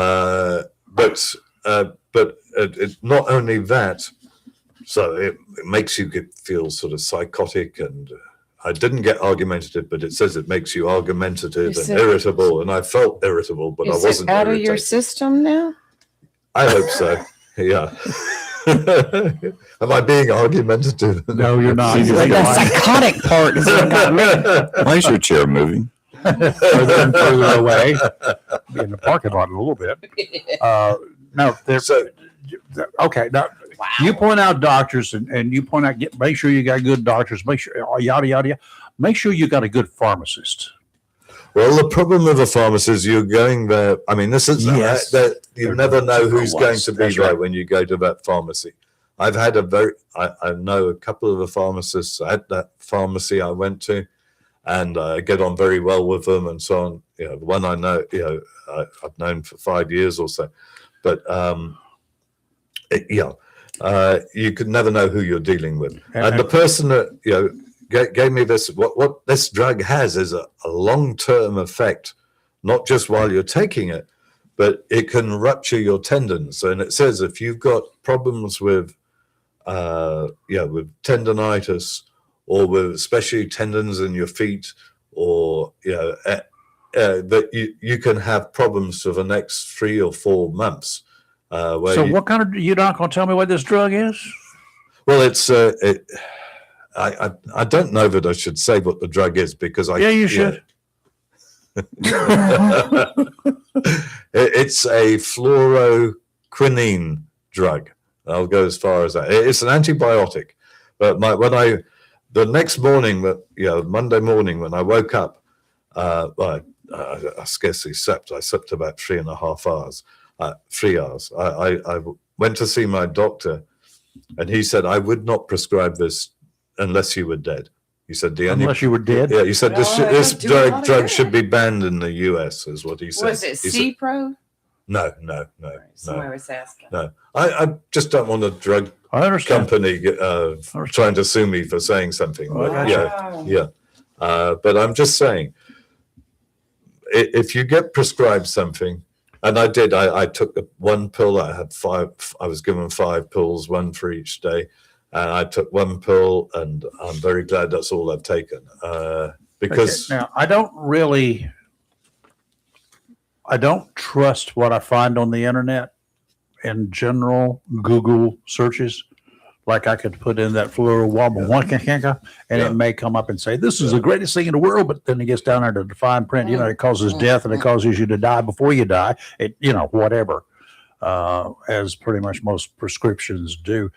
But it's not only that. So it makes you feel sort of psychotic, and I didn't get argumentative, but it says it makes you argumentative Is and it- irritable, and I felt irritable, but I Is wasn't it out of your irritated. system now? I hope so. Yeah. Am I being argumentative? No, you're not. She's You're like The fine. psychotic part is what got me. Why is your chair moving? Further and further away. Be in the parking lot in a little bit. No, there's So okay. Now you point out doctors, and you point out make sure you got good doctors. Make sure yada yada yada. Make sure you got a good pharmacist. well, the problem with the pharmacist, you're going there. I mean, this is Yes. that you They're never know different who's ones. going to be That's there right. when you go to that pharmacy. I've had I know a couple of the pharmacists at that pharmacy I went to, and I get on very well with them and so on. The one I know, I've known for 5 years or so, but you could never know who you're dealing with. And the person that gave me this, what this drug has is a long-term effect, not just while you're taking it, but it can rupture your tendons. And it says if you've got problems with tendonitis, or with especially tendons in your feet, or that you can have problems for the next 3 or 4 months. So what kind of? You're not going to tell me what this drug is? Well, it's I don't know that I should say what the drug is, because Yeah, you should. It's a fluoroquinine drug. I'll go as far as that. It's an antibiotic. But the next morning, Monday morning, when I woke up, I scarcely slept. I slept about 3.5 hours. 3 hours. I went to see my doctor, and he said I would not prescribe this unless you were dead. He said Unless you were dead. he said Well, this I do a lot of drug good. should be banned in the U.S. is what he said. Was it He said, C-Pro? no. Somebody was asking. No. I just don't want a drug I understand. company trying to sue me for saying something. Oh, I But, gotcha. yeah. But I'm just saying, if you get prescribed something, and I did, I took one pill. I had 5. I was given 5 pills, one for each day. And I took 1 pill, and I'm very glad that's all I've taken. Because Okay, now I don't trust what I find on the internet in general. Google searches, like I could put in that fluoro wobble and Yeah. it may come up and say this is the greatest thing in the world, but then it gets down there to the fine print. It causes death and it causes you to die before you die. It whatever, as pretty much most prescriptions do.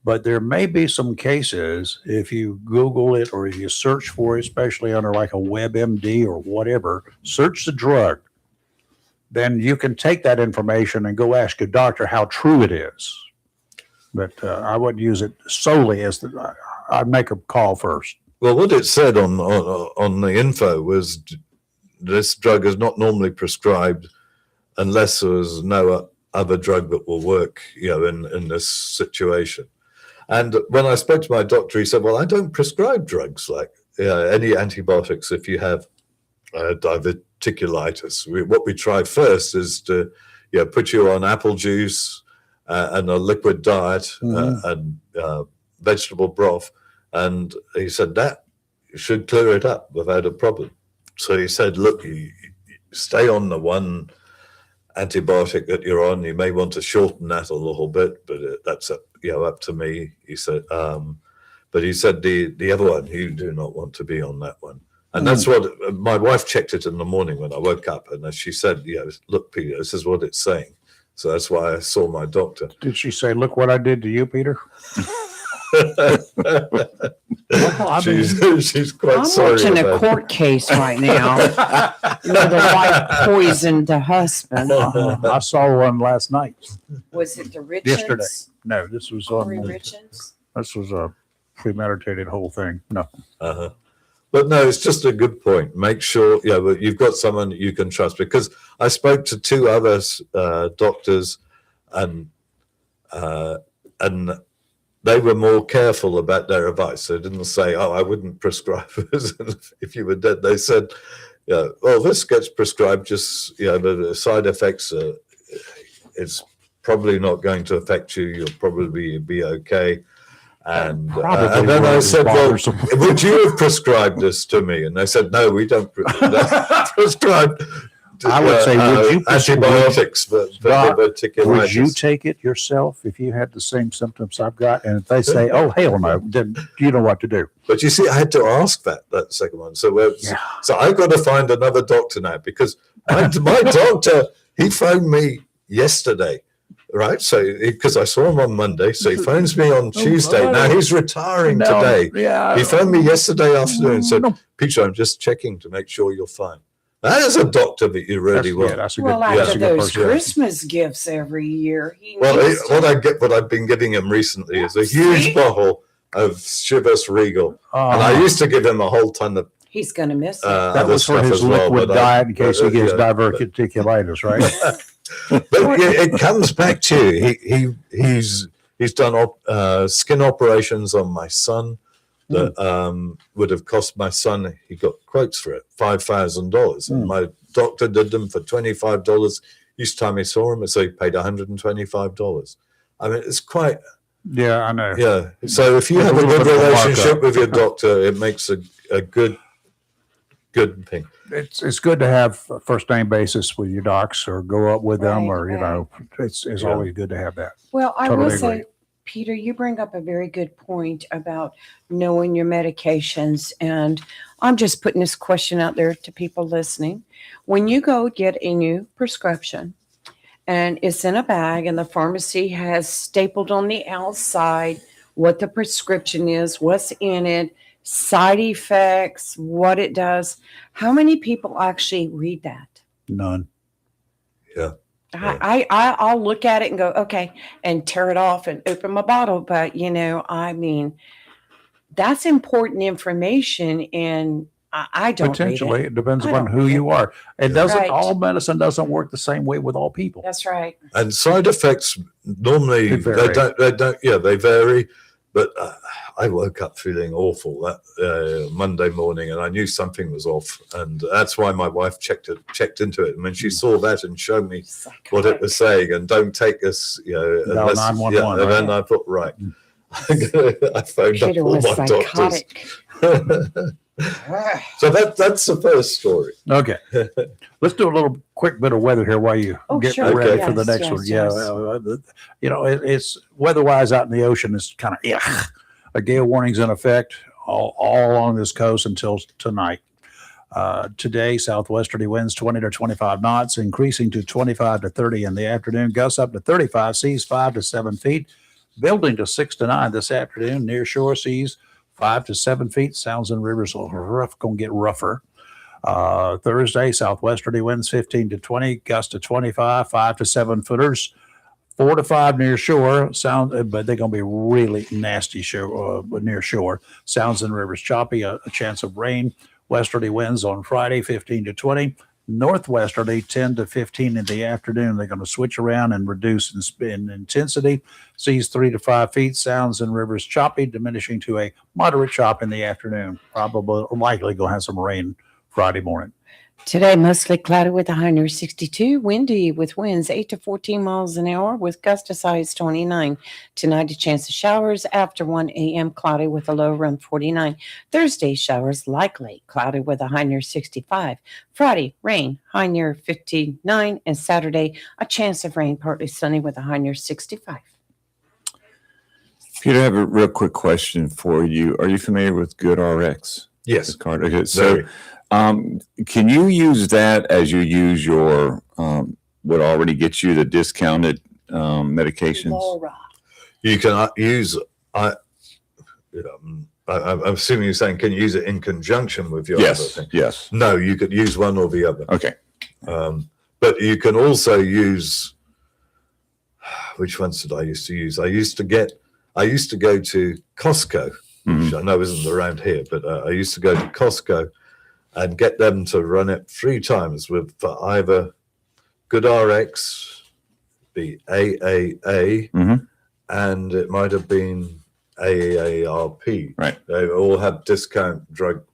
But there may be some cases, if you Google it or if you search for it, especially under like a WebMD or whatever, search the drug, then you can take that information and go ask your doctor how true it is. But I wouldn't use it solely as I'd make a call first. well, what it said on the info was this drug is not normally prescribed unless there's no other drug that will work, in this situation. And when I spoke to my doctor, he said, well, I don't prescribe drugs like any antibiotics if you have diverticulitis. What we try first is to put you on apple juice and a liquid diet and vegetable broth. And he said that should clear it up without a problem. So he said, look, you stay on the one antibiotic that you're on. You may want to shorten that a little bit, but that's up to me. He said, But he said the other one, you do not want to be on that one. And that's what my wife checked it in the morning when I woke up. And she said, look, Peter, this is what it's saying. So that's why I saw my doctor. Did she say, look what I did to you, Peter? She's quite I'm sorry. watching a about court case right now where the wife poisoned the husband. I saw one last night. Was it the Richards? Yesterday. No, this was Corey on. Richards? This was a premeditated whole thing. No. Uh-huh. But no, it's just a good point. Make sure, but you've got someone that you can trust, because I spoke to two other doctors, and they were more careful about their advice. They didn't say, "Oh, I wouldn't prescribe this if you were dead." They said, well, this gets prescribed. Just the side effects it's probably not going to affect you. You'll probably be okay. And then I said, well, would you have prescribed this to me? And they said, no, we don't prescribe. I would say, would you antibiotics for particular? Would you take it yourself if you had the same symptoms I've got? And if they say, oh, hell no, then you know what to do. But you see, I had to ask that second one. So I've got to find another doctor now, because my doctor, he phoned me yesterday. Right, so because I saw him on Monday, so he phones me on Tuesday. Now he's retiring today. Yeah, he phoned me yesterday afternoon and said, "Peter, I'm just checking to make sure you're fine." That is a doctor that you really want. Yeah, that's a good. Well, that's after a good those person. Christmas gifts every year, What I've been giving him recently is a huge bottle of Chivas Regal, and I used to give him a whole ton of. he's going to miss it. That was for his liquid diet in case he gets diverticulitis, right? But it comes back to he's done skin operations on my son that would have cost my son. He got quotes for it, $5,000, and my doctor did them for $25. Each time he saw him, so he paid $125. I mean, it's quite. Yeah, I know. Yeah. So if you have a good relationship with your doctor, it makes a good thing. It's good to have a first name basis with your docs, or go up with them, or Right. it's always good to have that. Well, I Totally will say, agree. Peter, you bring up a very good point about knowing your medications. And I'm just putting this question out there to people listening. When you go get a new prescription and it's in a bag and the pharmacy has stapled on the outside what the prescription is, what's in it, side effects, what it does, how many people actually read that? None. Yeah. I'll look at it and go, okay, and tear it off and open my bottle. But, I mean, that's important information, and I don't Potentially, read it depends I upon don't who read you it. are. It doesn't. Right. All medicine doesn't work the same way with all people. That's right. And side effects normally They vary. they don't. Yeah, they vary. But I woke up feeling awful that Monday morning, and I knew something was off, and that's why my wife checked into it. And when she saw that and showed me what it was saying, and don't take us, Dial unless, 911, and then I thought, right, I phoned up Peter all was my doctors. psychotic. So that's the first story. Okay, let's do a little quick bit of weather here while you Oh, get sure. ready Okay. for the Yes, next yes, one. yes. Yeah, it's weather-wise out in the ocean is kind of a gale warning's in effect all along this coast until tonight. Today, southwesterly winds 20 to 25 knots, increasing to 25 to 30 in the afternoon. Gusts up to 35, seas 5 to 7 feet, building to 6 to 9 this afternoon. Near shore seas 5 to 7 feet. Sounds and rivers will gonna get rougher. Thursday, southwesterly winds 15 to 20, gusts to 25, 5 to 7 footers. 4 to 5 near shore, but they're going to be really nasty near shore. Sounds and rivers choppy, a chance of rain. Westerly winds on Friday, 15 to 20. Northwesterly, 10 to 15 in the afternoon. They're going to switch around and reduce in intensity. Seas 3 to 5 feet. Sounds and rivers choppy, diminishing to a moderate chop in the afternoon. Likely going to have some rain Friday morning. Today, mostly cloudy with a high near 62, windy with winds 8 to 14 miles an hour with gust as high as 29. Tonight, a chance of showers after 1 a.m., cloudy with a low around 49. Thursday, showers likely, cloudy with a high near 65. Friday, rain, high near 59. And Saturday, a chance of rain, partly sunny with a high near 65. Peter, I have a real quick question for you. Are you familiar with GoodRx? Yes. The card. Okay, so Very. can you use that as you use your what already gets you the discounted medications? Laura. You can use. I'm assuming you're saying, can you use it in conjunction with your other Yes. thing? Yes. No, you could use one or the other. Okay. But you can also use. Which ones did I used to use? I used to go to Costco, which I know isn't around here, but I used to go to Costco and get them to run it 3 times for either GoodRx, the AAA, and it might have been AARP. Right. They all had discount drug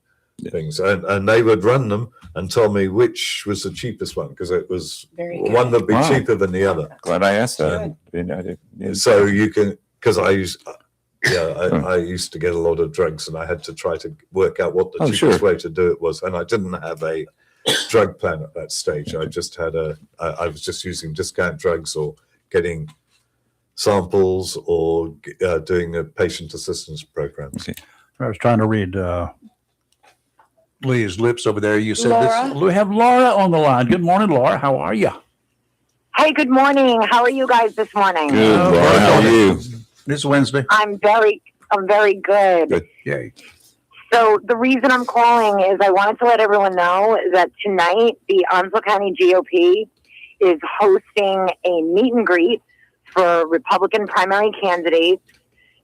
things, and they would run them and tell me which was the cheapest one, because it was Very good. one would be Wow. cheaper than the other. Glad I asked that. Good. I didn't- So you can, because I used to get a lot of drugs, and I had to try to work out what the Oh, cheapest sure. way to do it was. And I didn't have a drug plan at that stage. I just had I was just using discount drugs or getting samples or doing a patient assistance programs. Okay. I was trying to read Lee's lips over there. You said Laura? this. We have Laura on the line. Good morning, Laura. How are you? Hey, good morning. How are you guys this morning? Good. Oh, Laura, how are okay. you? This Wednesday. I'm very good. Good. Yay. So the reason I'm calling is I wanted to let everyone know that tonight the Onslow County GOP is hosting a meet and greet for Republican primary candidates.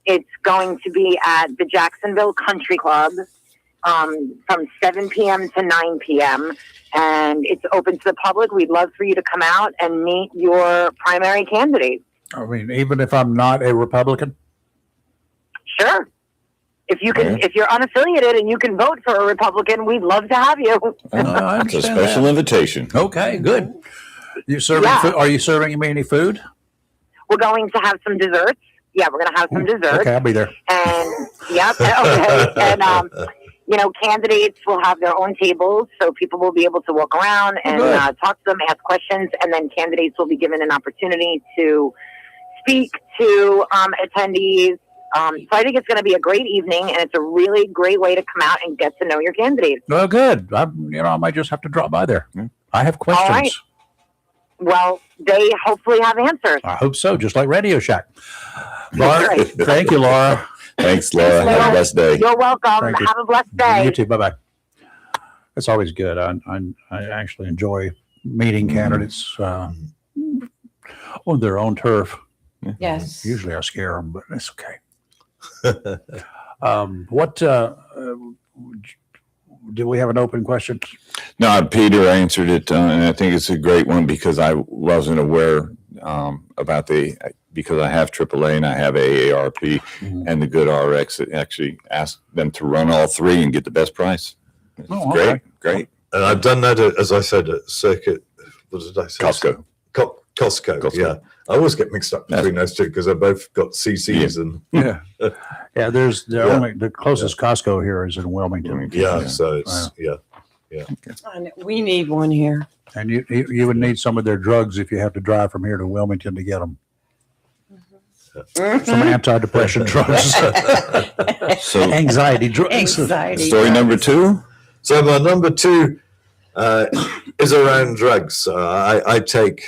It's going to be at the Jacksonville Country Club from 7 p.m. to 9 p.m. And it's open to the public. We'd love for you to come out and meet your primary candidate. I mean, even if I'm not a Republican. Sure. If you can, Yeah. if you're unaffiliated and you can vote for a Republican, we'd love to have you. I It's a understand special that. invitation. Okay, good. You serving Yeah. food? Are you serving me any food? We're going to have some desserts. Yeah, we're going to have some desserts. Okay, I'll be there. And yep, okay. And candidates will have their own tables, so people will be able to walk around and good. talk to them, ask questions, and then candidates will be given an opportunity to speak to attendees. So I think it's going to be a great evening, and it's a really great way to come out and get to know your candidates. Well, good. I might just have to drop by there. I have questions. All right. Well, they hopefully have answers. I hope so, just like Radio Shack. Laura, Right. thank you, Laura. Thanks, Laura. Have a blessed day. You're welcome. Thank you. Have a blessed day. You too. Bye bye. It's always good. I actually enjoy meeting candidates on their own turf. Yes. Usually I scare them, but it's okay. Do we have an open question? No, Peter answered it, and I think it's a great one because I wasn't aware about because I have AAA and I have AARP and the GoodRx. It actually asked them to run all 3 and get the best price. Oh, Great, okay. great. And I've done that, as I said, at Circuit. What did I say? Costco. Costco. Yeah, I always get mixed up between those two because they both got CCs and Yeah. Yeah, there's the closest Costco here is in Wilmington. yeah. So it's And we need one here. And you would need some of their drugs if you have to drive from here to Wilmington to get them. Some antidepressant drugs, So anxiety drugs. Anxiety. story number 2. So my number 2 is around drugs. I take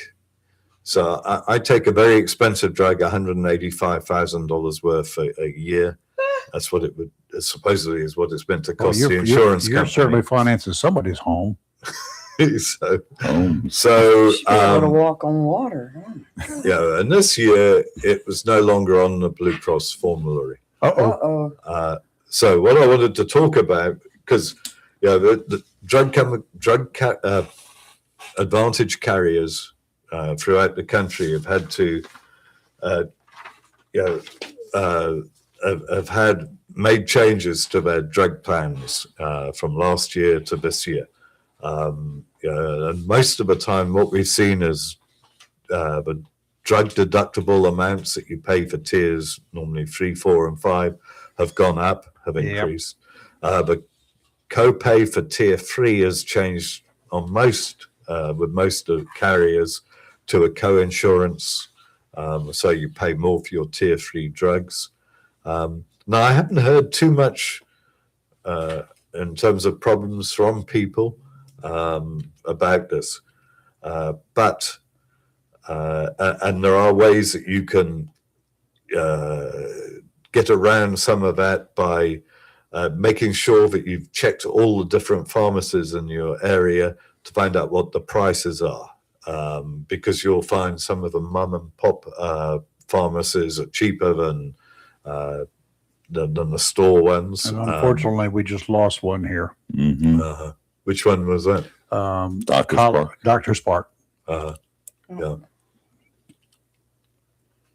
a very expensive drug, $185,000 worth a year. That's what it would supposedly is what it's meant to cost the insurance You're company. certainly financing somebody's home. so Be able to walk on water. Huh? yeah, and this year it was no longer on the Blue Cross formulary. Uh-oh. Uh-oh. So what I wanted to talk about, because the advantage carriers throughout the country have had to, have had made changes to their drug plans from last year to this year. And most of the time, what we've seen is the drug deductible amounts that you pay for tiers, normally 3, 4, and 5, have gone up, have increased. The copay for tier 3 has changed on most of carriers to a co-insurance, so you pay more for your tier 3 drugs. Now, I haven't heard too much in terms of problems from people about this, but and there are ways that you can get around some of that by making sure that you've checked all the different pharmacies in your area to find out what the prices are, because you'll find some of the mum and pop pharmacies are cheaper than the store ones. And unfortunately, we just lost one here. Mm-hmm. Which one was that? Dr. Spark. Dr. Spark. Yeah.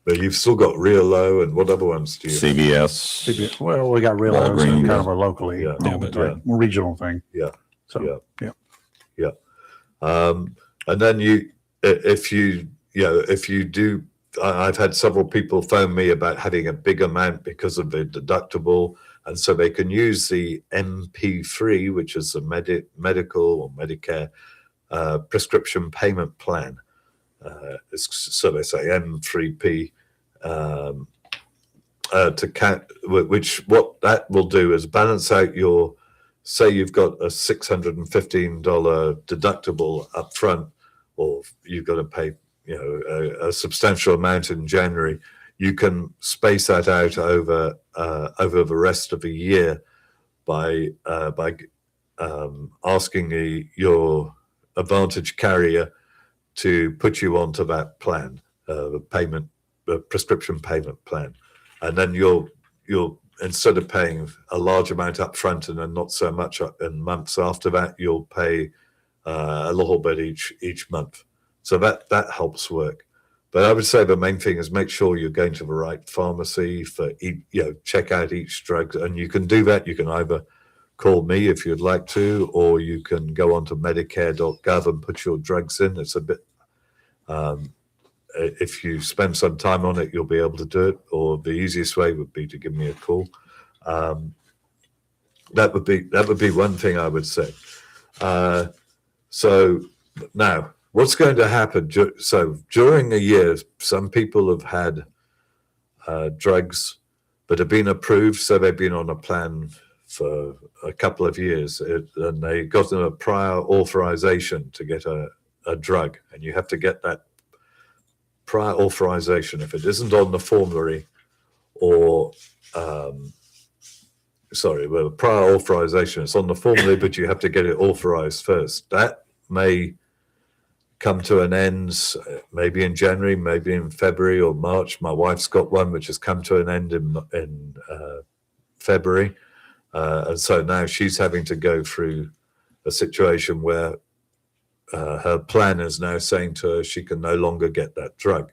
But you've still got Real Low, and what other ones do you? CVS. Well, we got real kind Walgreens. of a locally, Yeah. regional thing. Yeah. So, yeah. And then if you do, I've had several people phone me about having a big amount because of the deductible, and so they can use the MP3, which is the medical or Medicare prescription payment plan. So they say M3P to count, which what that will do is balance out your, say you've got a $615 deductible up front, or you've got to pay a substantial amount in January. You can space that out over the rest of the year by asking your Advantage carrier to put you onto that plan, the prescription payment plan, and then you'll instead of paying a large amount up front and then not so much in months after that, you'll pay a little bit each month. So that helps work. But I would say the main thing is make sure you're going to the right pharmacy for check out each drug, and you can do that. You can either call me if you'd like to, or you can go onto Medicare.gov and put your drugs in. It's a bit, if you spend some time on it, you'll be able to do it. Or the easiest way would be to give me a call. That would be one thing I would say. So now, what's going to happen? So during the year, some people have had drugs that have been approved, so they've been on a plan for a couple of years, and they got a prior authorization to get a drug, and you have to get that prior authorization. If it isn't on the formulary, or prior authorization, it's on the formulary, but you have to get it authorized first. That may come to an end maybe in January, maybe in February or March. My wife's got one which has come to an end in February. And so now she's having to go through a situation where her plan is now saying to her she can no longer get that drug.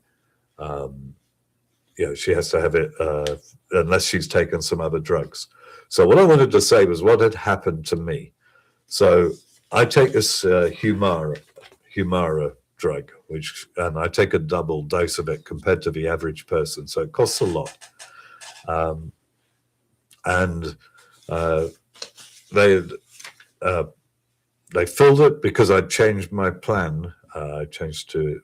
She has to have it unless she's taken some other drugs. So what I wanted to say was what had happened to me. So I take this Humira drug, and I take a double dose of it compared to the average person. So it costs a lot. They filled it because I changed my plan. I changed to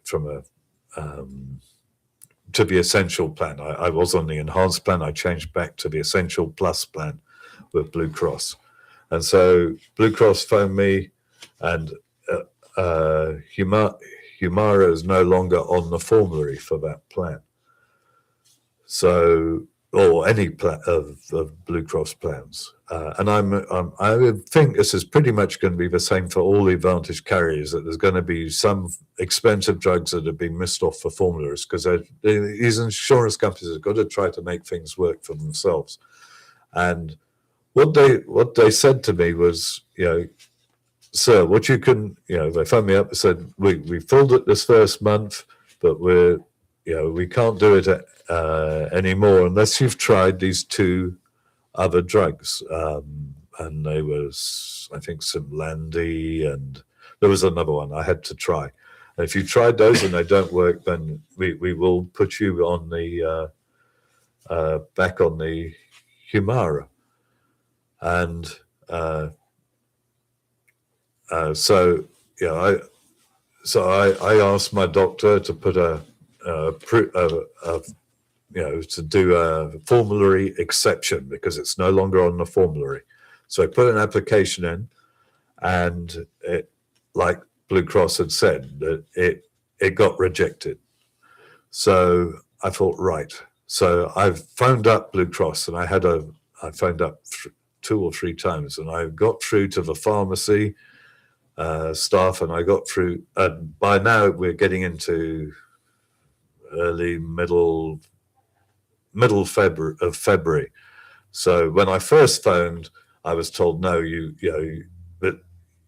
the essential plan. I was on the enhanced plan. I changed back to the essential plus plan with Blue Cross, and so Blue Cross phoned me, and Humira is no longer on the formulary for that plan. So, or any plan of Blue Cross plans. And I would think this is pretty much going to be the same for all the Advantage carriers, that there's going to be some expensive drugs that have been missed off for formulas, because these insurance companies have got to try to make things work for themselves. And what they said to me was, sir, what you can, they phoned me up and said, we filled it this first month, but we can't do it anymore unless you've tried these two other drugs. And they was, I think, Simlandi, and there was another one I had to try. And if you tried those and they don't work, then we will put you on the back on the Humira. And so I asked my doctor to put a to do a formulary exception because it's no longer on the formulary. So I put an application in, and it, like Blue Cross had said, that it got rejected. So I thought, right. So I phoned up Blue Cross, and I phoned up 2 or 3 times, and I got through to the pharmacy staff, and I got through. And by now we're getting into middle February. So when I first phoned, I was told, no,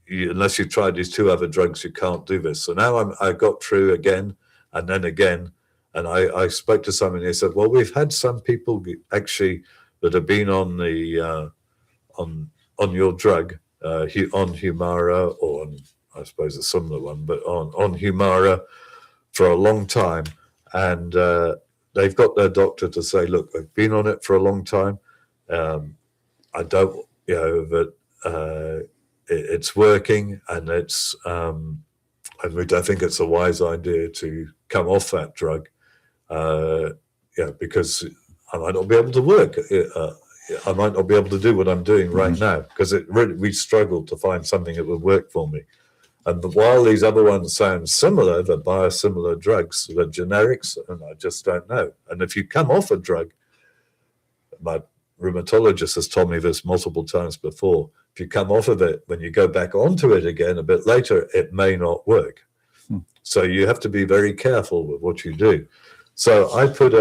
unless you tried these 2 other drugs, you can't do this. So now I got through again, and then again, and I spoke to someone. He said, well, we've had some people actually that have been on the on your drug, on Humira, or on, I suppose a similar one, but on Humira for a long time, and they've got their doctor to say, look, I've been on it for a long time. I don't, that it's working, and it's and I think it's a wise idea to come off that drug, because I might not be able to work. I might not be able to do what I'm doing right now, because we struggled to find something that would work for me. And while these other ones sound similar, the biosimilar drugs, the generics, and I just don't know. And if you come off a drug, my rheumatologist has told me this multiple times before, if you come off of it, when you go back onto it again a bit later, it may not work. So you have to be very careful with what you do. So I put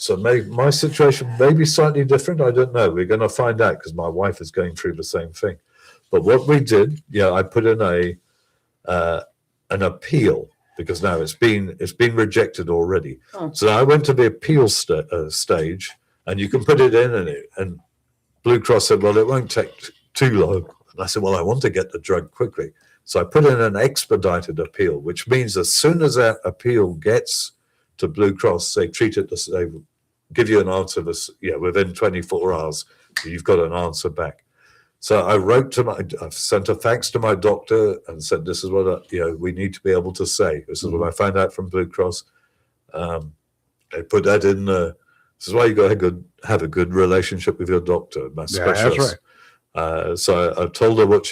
my situation may be slightly different. I don't know. We're going to find out, because my wife is going through the same thing. But what we did, I put in an appeal, because now it's been rejected already. Oh. So I went to the appeal stage, and you can put it in, and Blue Cross said, well, it won't take too long. And I said, well, I want to get the drug quickly. So I put in an expedited appeal, which means as soon as that appeal gets to Blue Cross, they treat it, they give you an answer within 24 hours. You've got an answer back. So I sent a fax to my doctor and said, this is what we need to be able to say. This is what I found out from Blue Cross. They put that in. This is why you got to have a good relationship with your doctor, my specialist. That's right. So I told her what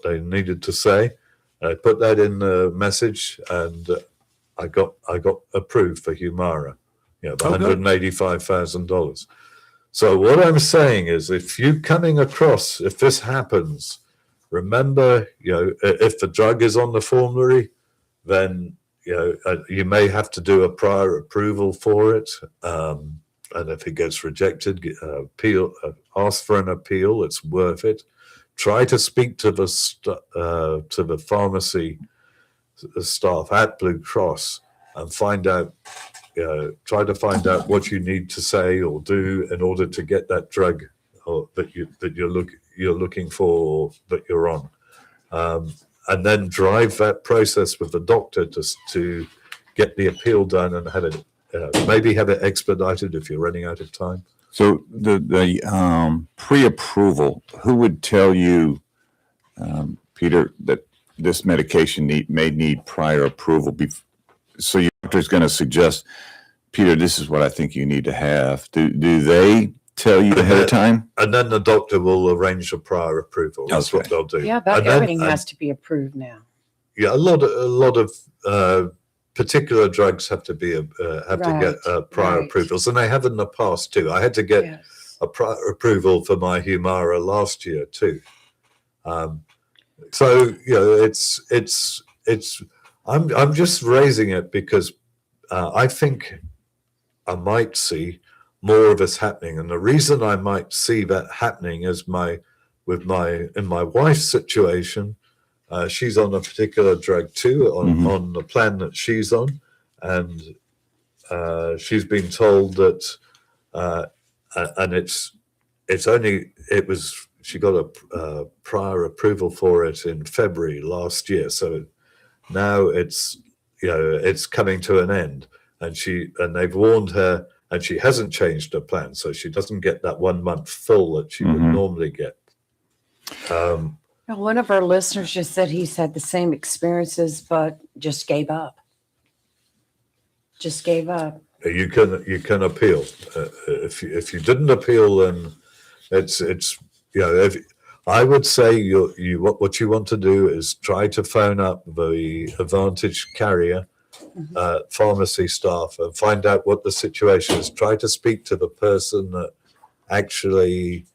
they needed to say. I put that in the message, and I got approved for Humira, the $185,000. So what I'm saying is, if this happens, remember, if the drug is on the formulary, then you may have to do a prior approval for it. And if it gets rejected, ask for an appeal. It's worth it. Try to speak to the pharmacy staff at Blue Cross and find out. Try to find out what you need to say or do in order to get that drug that you're looking for, or that you're on, and then drive that process with the doctor to get the appeal done and have it. Maybe have it expedited if you're running out of time. So the pre-approval, who would tell you, Peter, that this medication may need prior approval? So your doctor is going to suggest, Peter, this is what I think you need to have. Do they tell you ahead of time? And then the doctor will arrange a prior approval. That's what they'll do. Yeah, everything has to be approved now. Yeah, a lot of particular drugs have to get prior approvals, and they have in the past too. I had to get a prior approval for my Humira last year too. So I'm just raising it because I think I might see more of this happening, and the reason I might see that happening is in my wife's situation. She's on a particular drug too, on the plan that she's on, and she's been told that, and she got a prior approval for it in February last year, so now it's coming to an end, and they've warned her, and she hasn't changed her plan, so she doesn't get that 1 month full that she would normally get. One of our listeners just said he's had the same experiences, but just gave up. you can appeal. If you didn't appeal, then it's if, I would say what you want to do is try to phone up the Advantage carrier pharmacy staff and find out what the situation is. Try to speak to the person that actually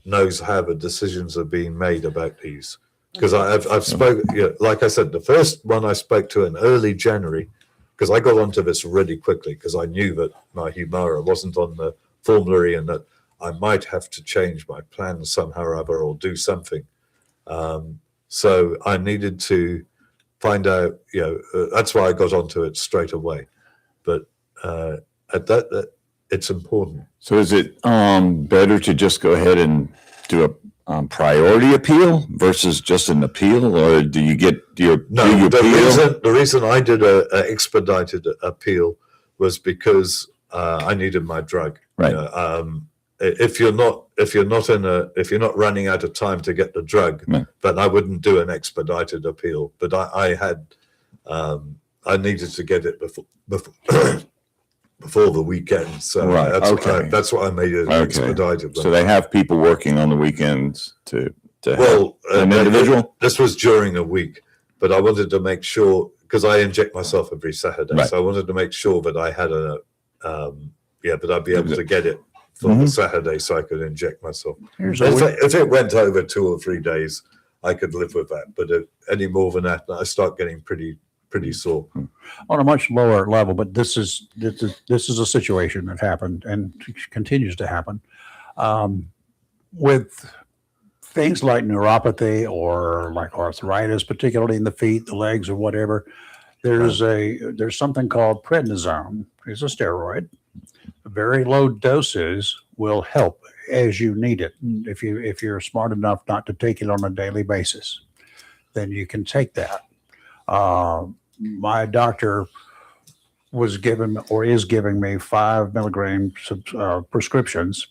knows how the decisions are being made about these. Because I've spoken, like I said, the first one I spoke to in early January, because I got onto this really quickly because I knew that my Humira wasn't on the formulary and that I might have to change my plan somehow or other or do something. So I needed to find out, that's why I got onto it straight away. But at that, it's important. So is it better to just go ahead and do a priority appeal versus just an appeal, or do you appeal? The reason I did a expedited appeal was because I needed my drug. Right. If you're not running out of time to get the drug, right, then I wouldn't do an expedited appeal. But I needed to get it before the weekend, so right. that's what I made it expedited. So they have people working on the weekends to help an individual. This was during a week, but I wanted to make sure because I inject myself every Saturday, right, so I wanted to make sure that I had that I'd be able to get it for the Saturday, so I could inject myself. If it went over 2 or 3 days, I could live with that. But any more than that, I start getting pretty sore. On a much lower level, but this is a situation that happened and continues to happen with things like neuropathy or like arthritis, particularly in the feet, the legs, or whatever. There's something called prednisone. It's a steroid. Very low doses will help as you need it. If you're smart enough not to take it on a daily basis, then you can take that. My doctor was given or is giving me 5 milligrams prescriptions,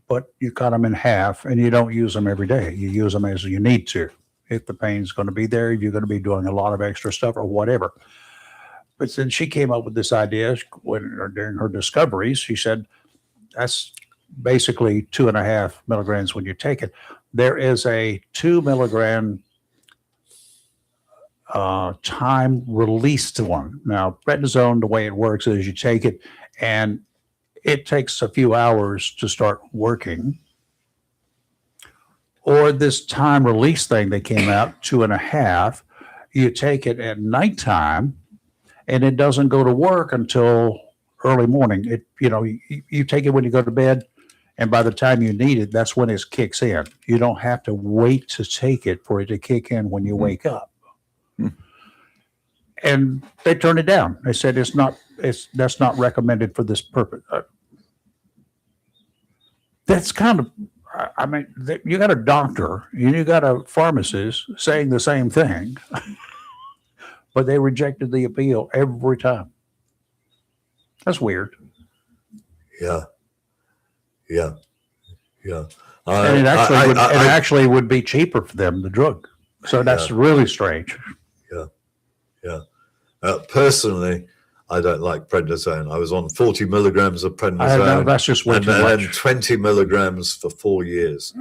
but you cut them in half and you don't use them every day. You use them as you need to. If the pain's going to be there, you're going to be doing a lot of extra stuff or whatever. But then she came up with this idea during her discoveries. She said, that's basically 2.5 milligrams when you take it. There is a 2 milligram time released one. Now, prednisone, the way it works is you take it and it takes a few hours to start working. Or this time release thing that came out, 2.5, you take it at nighttime and it doesn't go to work until early morning. You take it when you go to bed, and by the time you need it, that's when it kicks in. You don't have to wait to take it for it to kick in when you wake up. And they turned it down. They said that's not recommended for this purpose. That's kind of, you got a doctor and you got a pharmacist saying the same thing, but they rejected the appeal every time. That's weird. Yeah. And it actually would be cheaper for them, the drug. So that's really strange. Personally, I don't like prednisone. I was on 40 milligrams of prednisone. That's just way too much. And 20 milligrams for 4 years.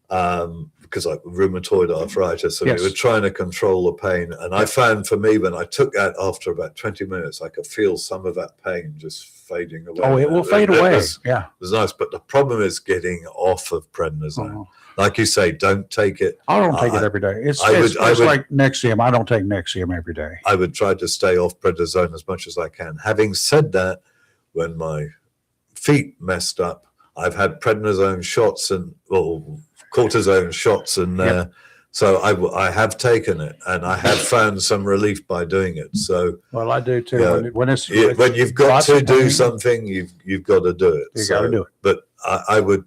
Because I rheumatoid arthritis, and we were trying to control the pain. And I found for me, when I took that after about 20 minutes, I could feel some of that pain just fading away. Oh, it will fade away. It was nice. But the problem is getting off of prednisone. Oh. Like you say, don't take it. I don't take it every day. It's like Nexium. I don't take Nexium every day. I would try to stay off prednisone as much as I can. Having said that, when my feet messed up, I've had prednisone shots and cortisone shots in there. So I have taken it, and I have found some relief by doing it. So I do too. When you've got to do something, you've got to do it. You got to do it. But I would.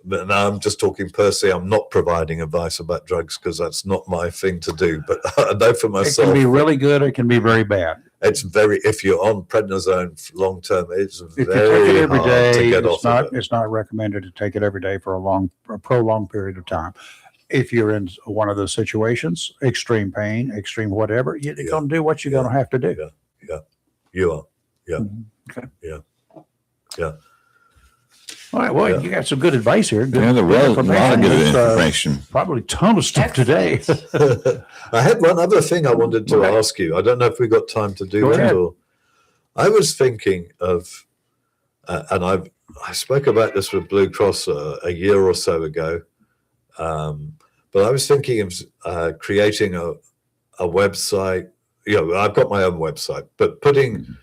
But now I'm just talking personally. I'm not providing advice about drugs because that's not my thing to do. But I know for myself, it can be really good. It can be very bad. It's if you're on prednisone long term, it's if very you take it every hard day, to get off of it. It's not recommended to take it every day for a prolonged period of time. If you're in one of those situations, extreme pain, extreme whatever, you're going to do what you're going to have to do. Yeah, you are. All right. Well, Yeah. you got some good advice here. Yeah, there was a lot of good It's, information. probably a ton of stuff today. I had one other thing I wanted to Okay. ask you. I don't know if we got time to do Go that. ahead. Or I was thinking of, and I spoke about this with Blue Cross a year or so ago, but I was thinking of creating a website. I've got my own website, but putting,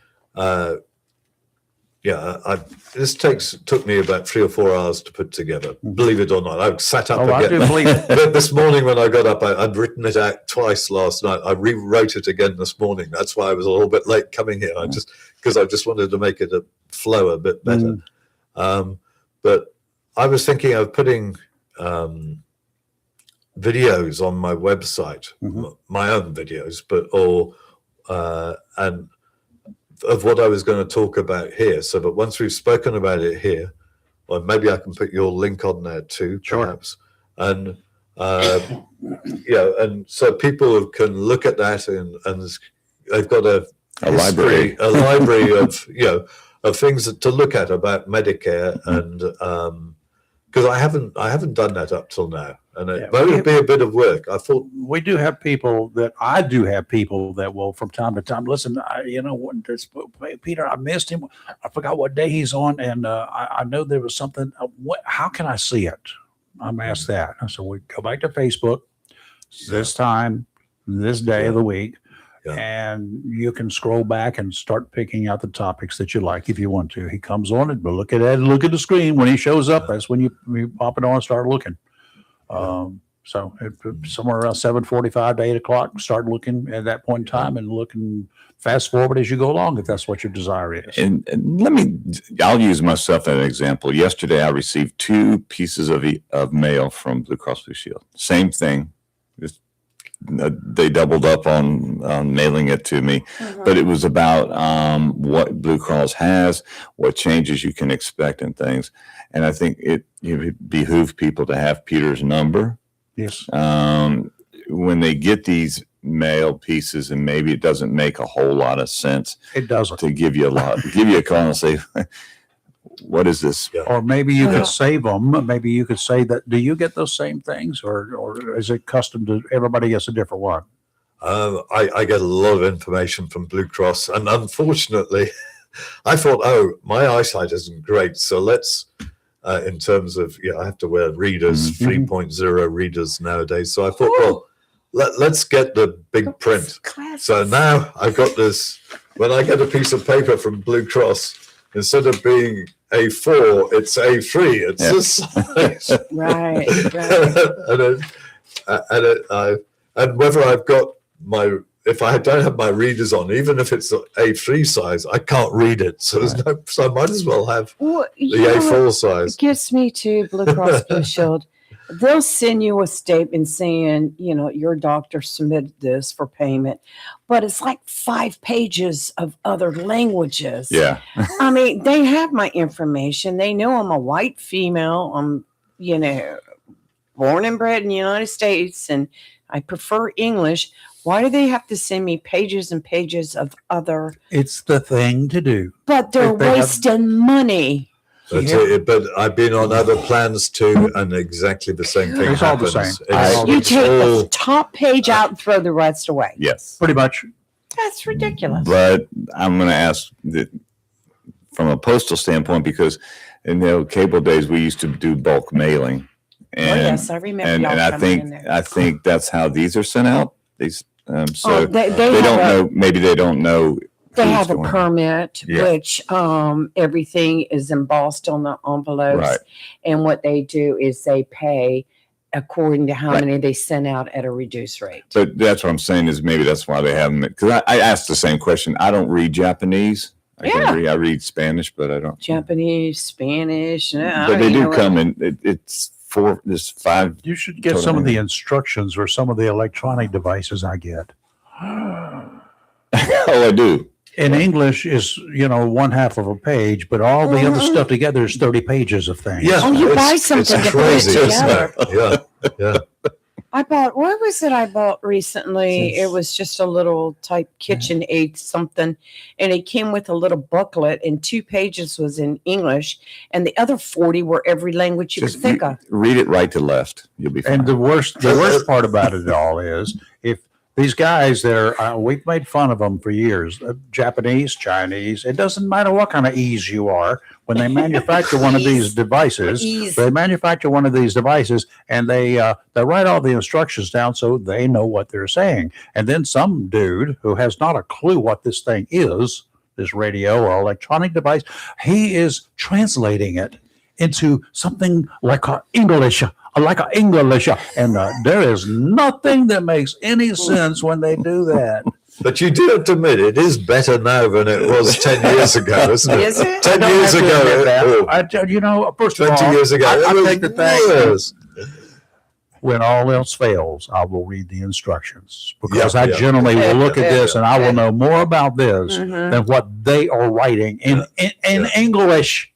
this took me about 3 or 4 hours to put together. Believe it or not, I sat up Oh, I do again. believe it. But this morning when I got up, I'd written it out twice last night. I rewrote it again this morning. That's why I was a little bit late coming here. Because I just wanted to make it flow a bit better. But I was thinking of putting videos on my website, my own videos, and of what I was going to talk about here. So that once we've spoken about it here, or maybe I can put your link on there too, perhaps. And and so people can look at that and they've got a library of things to look at about Medicare, and because I haven't done that up till now, and it would be a bit of work. I thought I do have people that will from time to time listen. Peter, I missed him. I forgot what day he's on, and I know there was something. How can I see it? I'm asked that. So we go back to Facebook this time, this day of the week. And you can scroll back and start picking out the topics that you like if you want to. He comes on it, but look at it, look at the screen. When he shows up, that's when you pop it on and start looking. So somewhere around 7:45 to 8 o'clock, start looking at that point in time and looking fast forward as you go along, if that's what your desire is. And I'll use myself as an example. Yesterday, I received 2 pieces of mail from Blue Cross Blue Shield. Same thing. They doubled up on mailing it to me, but it was about what Blue Cross has, what changes you can expect and things. And I think it behooved people to have Peter's number. Yes. When they get these mail pieces, and maybe it doesn't make a whole lot of sense. It doesn't. To give you a call and say, what is this? Or maybe you could save them. Maybe you could say that. Do you get those same things, or is it custom to everybody gets a different one? I get a lot of information from Blue Cross, and unfortunately, I thought, my eyesight isn't great, so let's. In terms of, I have to wear readers, 3.0 readers nowadays. So I thought, let's get the big print. So now I've got this. When I get a piece of paper from Blue Cross, instead of being A4, it's A3. It's this size. Right. And whether I've got if I don't have my readers on, even if it's A3 size, I can't read it. So so I might as well have the A4 size. It gets me to Blue Cross Blue Shield. They'll send you a statement saying, your doctor submitted this for payment, but it's like 5 pages of other languages. Yeah. I mean, they have my information. They know I'm a white female. I'm, born and bred in the United States, and I prefer English. Why do they have to send me pages and pages of other? It's the thing to do. But they're wasting money. But I've been on other plans too, and exactly the same thing It's all the happens. same. You take the top page out and throw the rest away. Yes. Pretty much. That's ridiculous. But I'm going to ask that from a postal standpoint, because in the cable days, we used to do bulk mailing. And, yes, I remember. And I think that's how these are sent out. These, so they don't know. Maybe they don't know. They have a permit, Yeah. which everything is embossed on the envelopes. Right. And what they do is they pay according to how many they send out at a reduced rate. But that's what I'm saying is maybe that's why they haven't. Because I asked the same question. I don't read Japanese. I read Spanish, but I don't. Japanese, Spanish. But they do come in. It's 5. You should get some of the instructions or some of the electronic devices I get. Oh, I do. In English is, 1/2 of a page, but all the other stuff together is 30 pages of things. Yeah. Oh, you buy something it's to put it crazy, isn't together. it? Yeah. what was it I bought recently? It was just a little type kitchen aid something. And it came with a little booklet and 2 pages was in English. And the other 40 were every language you could think of. Read it right to left. You'll be fine. And the worst part about it all is if these guys there, we've made fun of them for years. Japanese, Chinese, it doesn't matter what kind of ease you are. When they manufacture one of these devices, they manufacture one of these devices, and they write all the instructions down so they know what they're saying. And then some dude who has not a clue what this thing is, this radio or electronic device, he is translating it into something like English. And there is nothing that makes any sense when they do that. But you do have to admit, it is better now than it was 10 years ago, isn't it? Is it? 10 years ago. First of 20 all, years ago. I it was take the thing. worse. When all else fails, I will read the instructions because Yeah, I yeah. generally will look at this and I will know more about this Mhm. than what they are writing in English.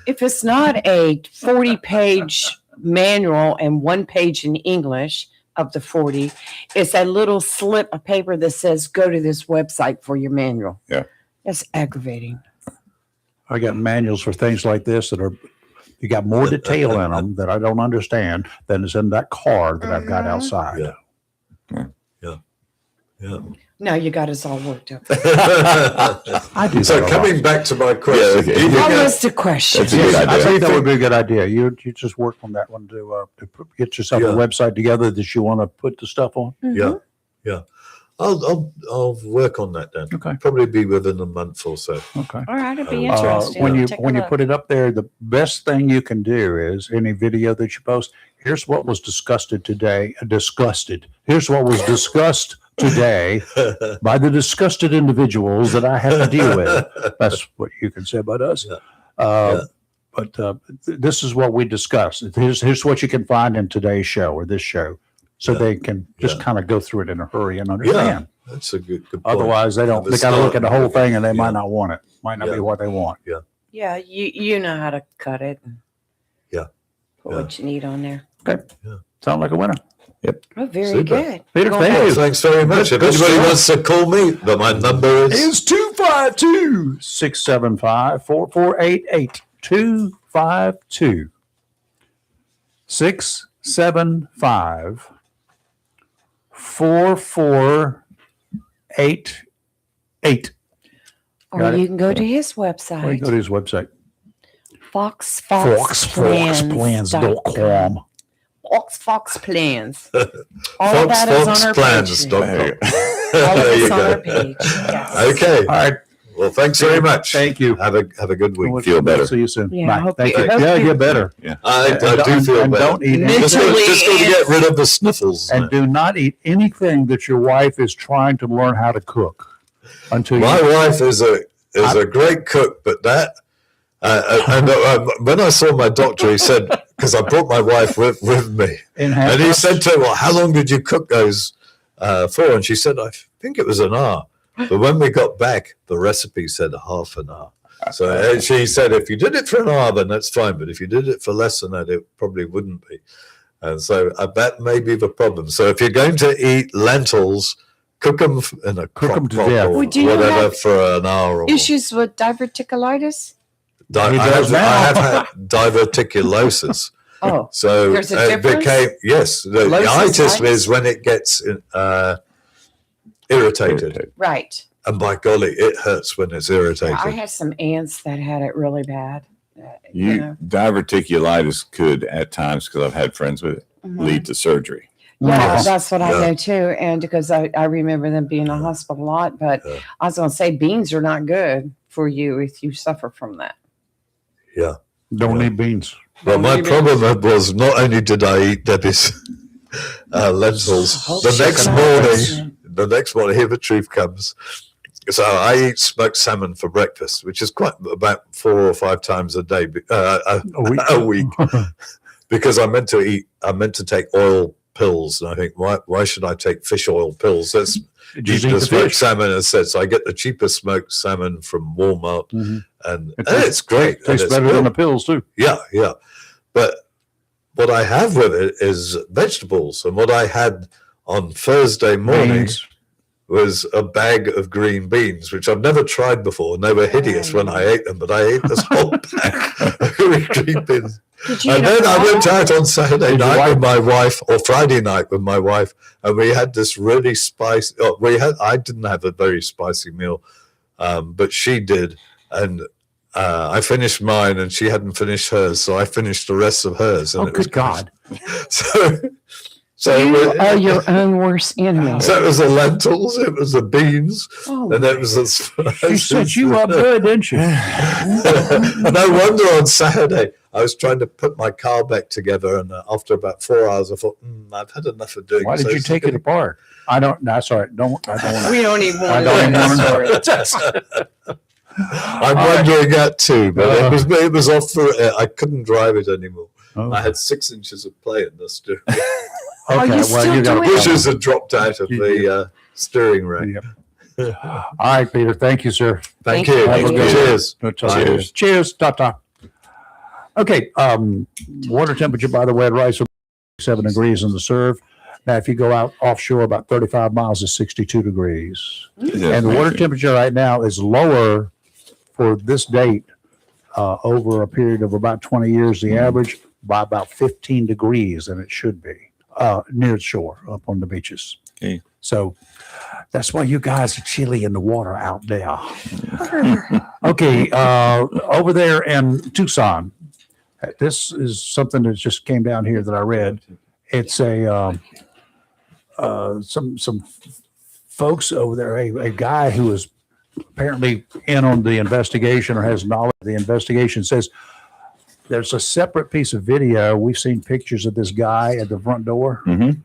If it's not a 40-page manual and 1 page in English of the 40, it's a little slip of paper that says, go to this website for your manual. Yeah. That's aggravating. I got manuals for things like this that are, you got more detail in them that I don't understand than is in that card that I've got outside. Yeah. Yeah. Now you got us all worked up. I do So that a coming lot. back to my question, okay. do you What think was the question? That's a good Yes, I idea. think that would be a good idea. You just work on that one to get yourself a Yeah. website together that you want to put the stuff on. Yeah. I'll work on that then. Okay. Probably be within a month or so. Okay. All right, it'd be Uh, interesting. When I'll you take a when you look. put it up there, the best thing you can do is any video that you post. Here's what was discussed today. Here's what was discussed today by the disgusted individuals that I have to deal with. That's what you can say about us. Yeah. But this is what we discussed. Here's what you can find in today's show or this show, so Yeah. they can just Yeah. kind of go through it in a hurry and understand. That's a good point. Otherwise, they don't. Have a They got to look at the start. whole thing, and they might Yeah. not want it. Might not Yeah. be what they want. Yeah, you know how to cut it. And Yeah. Put Yeah. what you need on there. Sound like a winner, Oh, very Super. good. Peter. Go Thank ahead. you. Thanks very much. If Good anybody stuff. wants to call me, my number is Is 252-675-4488. 252 675 4488. Or Got it. you can go to his Or you website, go to his website. foxplans.com. Fox Plans. All of that is on our page. foxplans.com. All of There you it's on our go. page. Yes. Okay. All right. Well, thanks very much. Thank you. Have a good week. Feel better. See you soon. Yeah, I Bye. hope Thank you- you. hope Yeah, you- get better. I do feel and better. don't eat Just anything, Mentally got to get rid of the sniffles. and do not eat anything that your wife is trying to learn how to cook until My you. wife is a great cook, but that when I saw my doctor, he said, because I brought my wife with me, In and he said to her, "Well, how long did you cook those for?" And she said, "I think it was an hour." But when we got back, the recipe said half an hour. So she said, if you did it for an hour, then that's fine. But if you did it for less than that, it probably wouldn't be. And so that may be the problem. So if you're going to eat lentils, cook them in a Cook 'em to crock pot death. or Would you whatever have for an hour or more. Issues with diverticulitis? He does I now. have had diverticulosis. Oh, So There's a it difference? became, yes, the Losis, itis right? is when it gets irritated. right. And by golly, it hurts when it's irritated. I had some aunts that had it really bad. Diverticulitis could at times, because I've had friends with it, Mhm. lead to surgery. Yeah, Yes. that's what I Yeah. know too. And because I remember them being in the hospital a lot, but Yeah. I was going to say beans are not good for you if you suffer from that. Don't eat beans. Well, my Maybe- problem was not only did I eat Debbie's lentils, Oh, the next shit. morning, here the truth comes. So I eat smoked salmon for breakfast, which is quite about 4 or 5 times a day, a week, because I meant to take oil pills, and I think why should I take fish oil pills? That's Just eat the the smoked fish. salmon instead. So I get the cheapest smoked salmon from Walmart, Mhm. and It it's great. and Tastes it's better real- than the pills too. yeah. But what I have with it is vegetables. And what I had on Thursday morning Beans. was a bag of green beans, which I've never tried before. And they were hideous when I ate them, but I ate this whole bag of green beans. Did you And eat a then I went frog? out on Saturday Did your night wife- with my wife, or Friday night with my wife, and we had this really spicy. I didn't have a very spicy meal, but she did, and I finished mine, and she hadn't finished hers, so I finished the rest of hers. And Oh, it was good God. So You it are was, your own worst enemy. so it was the lentils, it was the beans, Oh, and it was the She set you up good, didn't she? And no wonder on Saturday I was trying to put my car back together, and after about 4 hours, I thought, I've had enough of doing. Why did so. you take it apart? I don't. No, sorry. Don't. I don't want we don't even I want don't even to want to know. I'm All right. wondering that too, but it was off the. I couldn't drive it anymore. Oh. I had 6 inches of play in the steering. Are you still got a doing problem. Bushes had dropped out of the steering rack. Yep. All right, Peter. Thank you, sir. Thank Thank you. you. Have a good Cheers. Good talk. Cheers. Cheers. Ta-ta. Okay. Water temperature, by the way, at Rice, 7 degrees in the serve. Now, if you go out offshore about 35 miles, is 62 degrees. And the water temperature right now is lower for this date over a period of about 20 years, the average by about 15 degrees than it should be near the shore up on the beaches. Okay. So that's why you guys are chilly in the water out there. Okay, over there in Tucson, this is something that just came down here that I read. It's a some folks over there, a guy who is apparently in on the investigation or has knowledge of the investigation, says there's a separate piece of video. We've seen pictures of this guy at the front door. Mhm.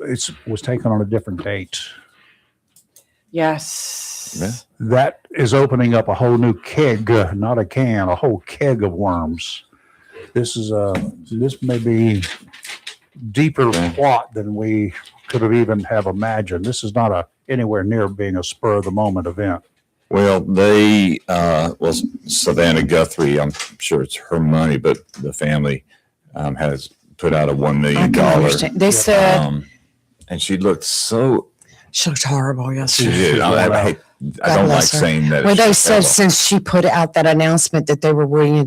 It was taken on a different date. Yes. Yeah. That is opening up a whole new keg, not a can, a whole keg of worms. This may be deeper Okay. plot than we could have even have imagined. This is not anywhere near being a spur of the moment event. Well, Savannah Guthrie, I'm sure it's her money, but the family has put out a $1 I million. can understand. They said And she looked so. she looked horrible She yesterday. did. I don't like bless her. saying that. Well, it's they just said terrible. since she put out that announcement that they were willing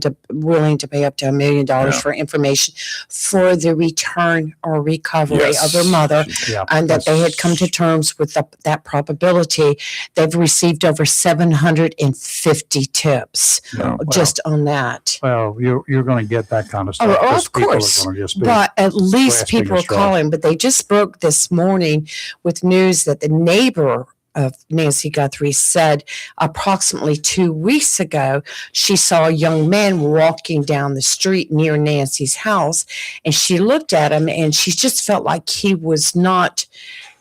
to pay up to $1 million Yeah. for information for the return or recovery Yes. of her mother, Yeah, and that they had come to terms with that probability. They've received over 750 tips No. just on that. Well, you're going to get that kind of stuff. Oh, because of people are course. gonna just be- But at least grasping people at are straws. calling. But they just broke this morning with news that the neighbor of Nancy Guthrie said approximately 2 weeks ago, she saw a young man walking down the street near Nancy's house. And she looked at him and she just felt like he was not,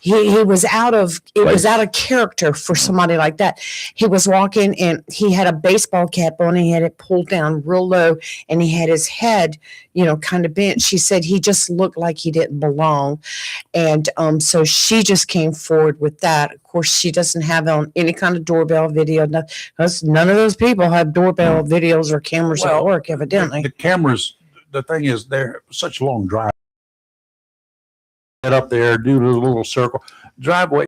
he was out of, it was out of character for somebody like that. He was walking and he had a baseball cap on, he had it pulled down real low and he had his head, kind of bent. She said he just looked like he didn't belong. And so she just came forward with that. Of course, she doesn't have on any kind of doorbell video. Because none of those people have doorbell videos or cameras at Well, work, evidently. The cameras, the thing is, they're such long drive. Get up there, do the little circle, driveway,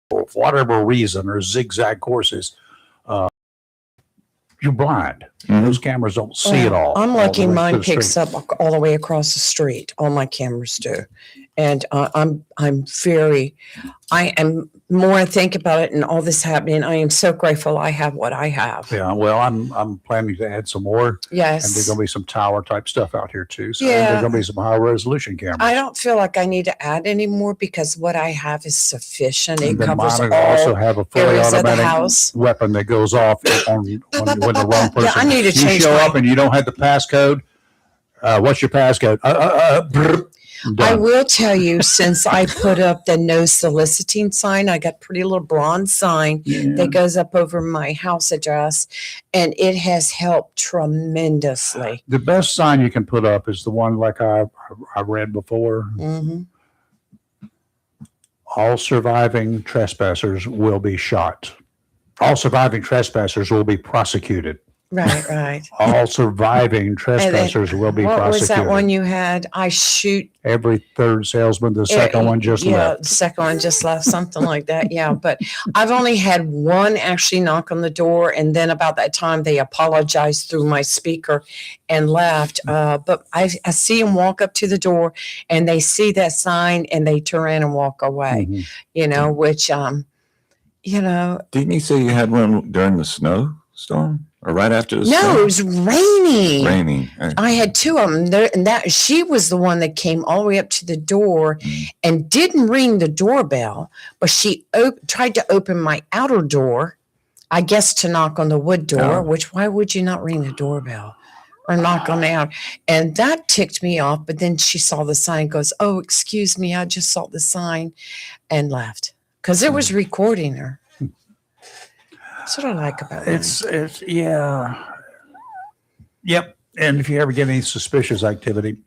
for whatever reason, or zigzag courses. You're blind. Mhm. Those cameras don't see it all. I'm all lucky the way mine to the picks street. up all the way across the street. All my cameras do. And I am more I think about it and all this happening, I am so grateful I have what I have. Yeah, well, I'm planning to add some more, and there's Yes. going to be some tower type stuff out here too. So Yeah. there's going to be some high resolution cameras. I don't feel like I need to add any more because what I have is sufficient. It And then covers mine will also all have a fully areas of the automatic house. weapon that goes off when the wrong person. Yeah, I need to you change show my- up and you don't have the passcode. What's your passcode? Brr. I Done. will tell you, since I put up the no soliciting sign, I got a pretty little bronze sign Yeah. that goes up over my house address, and it has helped tremendously. The best sign you can put up is the one like I read before. Hmm. All surviving trespassers will be shot. All surviving trespassers will be prosecuted. Right. All surviving trespassers will be What prosecuted. was that one you had? I shoot. Every third salesman, the second one just left. The second one just left, something like that. Yeah, but I've only had one actually knock on the door, and then about that time they apologized through my speaker and left. But I see them walk up to the door, and they see that sign, and they turn around and walk away. Mhm. You know, which Didn't you say you had one during the snowstorm or right after the no, snow? it was raining. Raining. I had two of them there, and that she was the one that came all the way up to the door and didn't ring the doorbell, but she tried to open my outer door, I guess to knock on the wood door. Oh. Which why would you not ring the doorbell or knock on the outer? And that ticked me off. But then she saw the sign, goes, "Oh, excuse me, I just saw the sign," and left because it was recording her. That's what I like about it. It's yeah. Yep. And if you ever get any suspicious activity,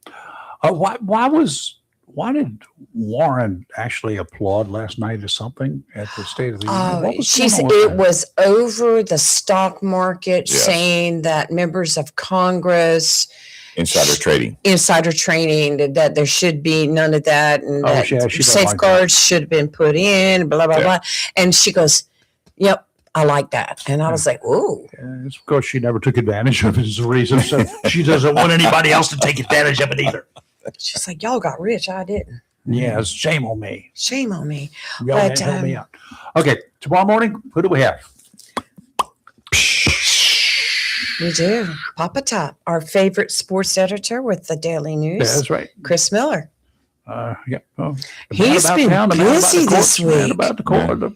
why did Warren actually applaud last night or something at the State of the Union? What was She going said on with it that? was over the stock market, Yes. saying that members of Congress Insider trading. insider trading, that there should be none of that, and Oh, that yeah, she don't like safeguards should have been put in, blah blah Yeah. blah. And she goes, "Yep, I like that." And I was like, "Ooh, And it's because she never took advantage of it as a reason. So she doesn't want anybody else to take advantage of it either. she's like, y'all got rich, I didn't. Yeah, it's shame on me. Shame on me." Y'all But, help me out. Okay, tomorrow morning, who do we have? We do. Papa Top, our favorite sports editor with the Daily News, Yeah, that's right. Chris Miller. Yeah. Oh, He's about been town, the man about busy the courts, this man week. about the court,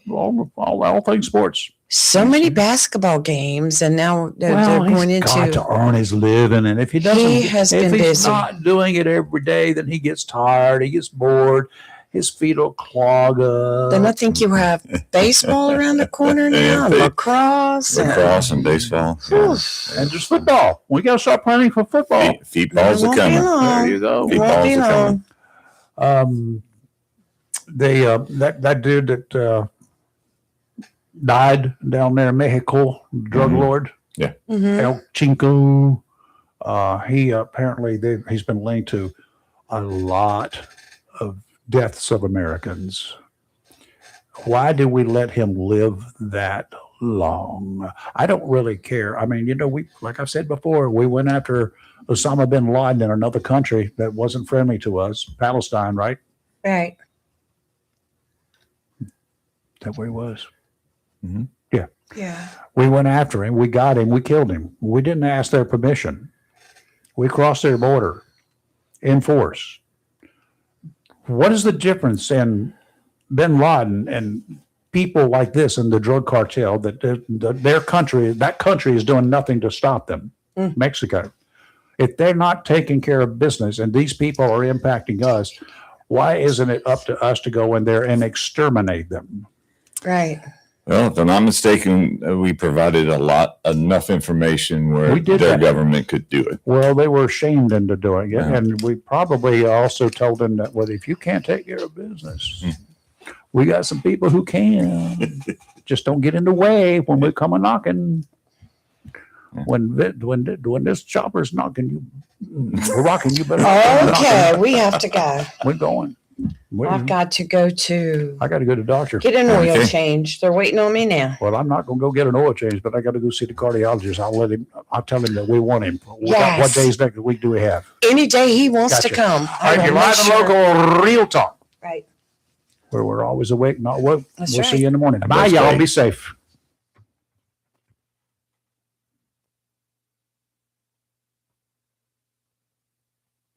all things sports. So many basketball games, and now they're Well, going he's got into. to earn his living, and if he doesn't, He has if been he's busy. not doing it every day, then he gets tired, he gets bored, his feet will clog up. Then I think you have baseball around the corner now, and Yeah, lacrosse. and- Lacrosse and baseball. And there's football. We got to start planning for football. Feet balls It are won't be coming. long. There you go. Feet Won't balls be are coming. long. That dude that died down there in Mexico, drug Mhm. lord Mhm. El Chinko. He apparently he's been linked to a lot of deaths of Americans. Why do we let him live that long? I don't really care. I mean, we, like I've said before, we went after Osama bin Laden in another country that wasn't friendly to us, Palestine, right? Right. That where he was. Yeah. We went after him. We got him. We killed him. We didn't ask their permission. We crossed their border in force. What is the difference in bin Laden and people like this in the drug cartel that that country is doing nothing to stop them? Mexico. If they're not taking care of business and these people are impacting us, why isn't it up to us to go in there and exterminate them? Right. Well, if I'm not mistaken, we provided enough information where We did their that. government could do it. Well, they were shamed into doing it. Yeah. And we probably also told them that, well, if you can't take care of business, we got some people who can. Just don't get in the way when we come a knocking. When this chopper's knocking you, we're rocking you, better. Okay, we have to go. We're going. I've got to go to I got to go to the doctor. get an oil Okay. change. They're waiting on me now. Well, I'm not going to go get an oil change, but I got to go see the cardiologist. I'll tell him that we want him. What Yes. days next week do we have? Any day he wants to Gotcha. come. All right, you're live and local, real talk, Right. where we're always awake, not woke. That's We'll right. see you in the morning. Bye, That's y'all. right. Be safe.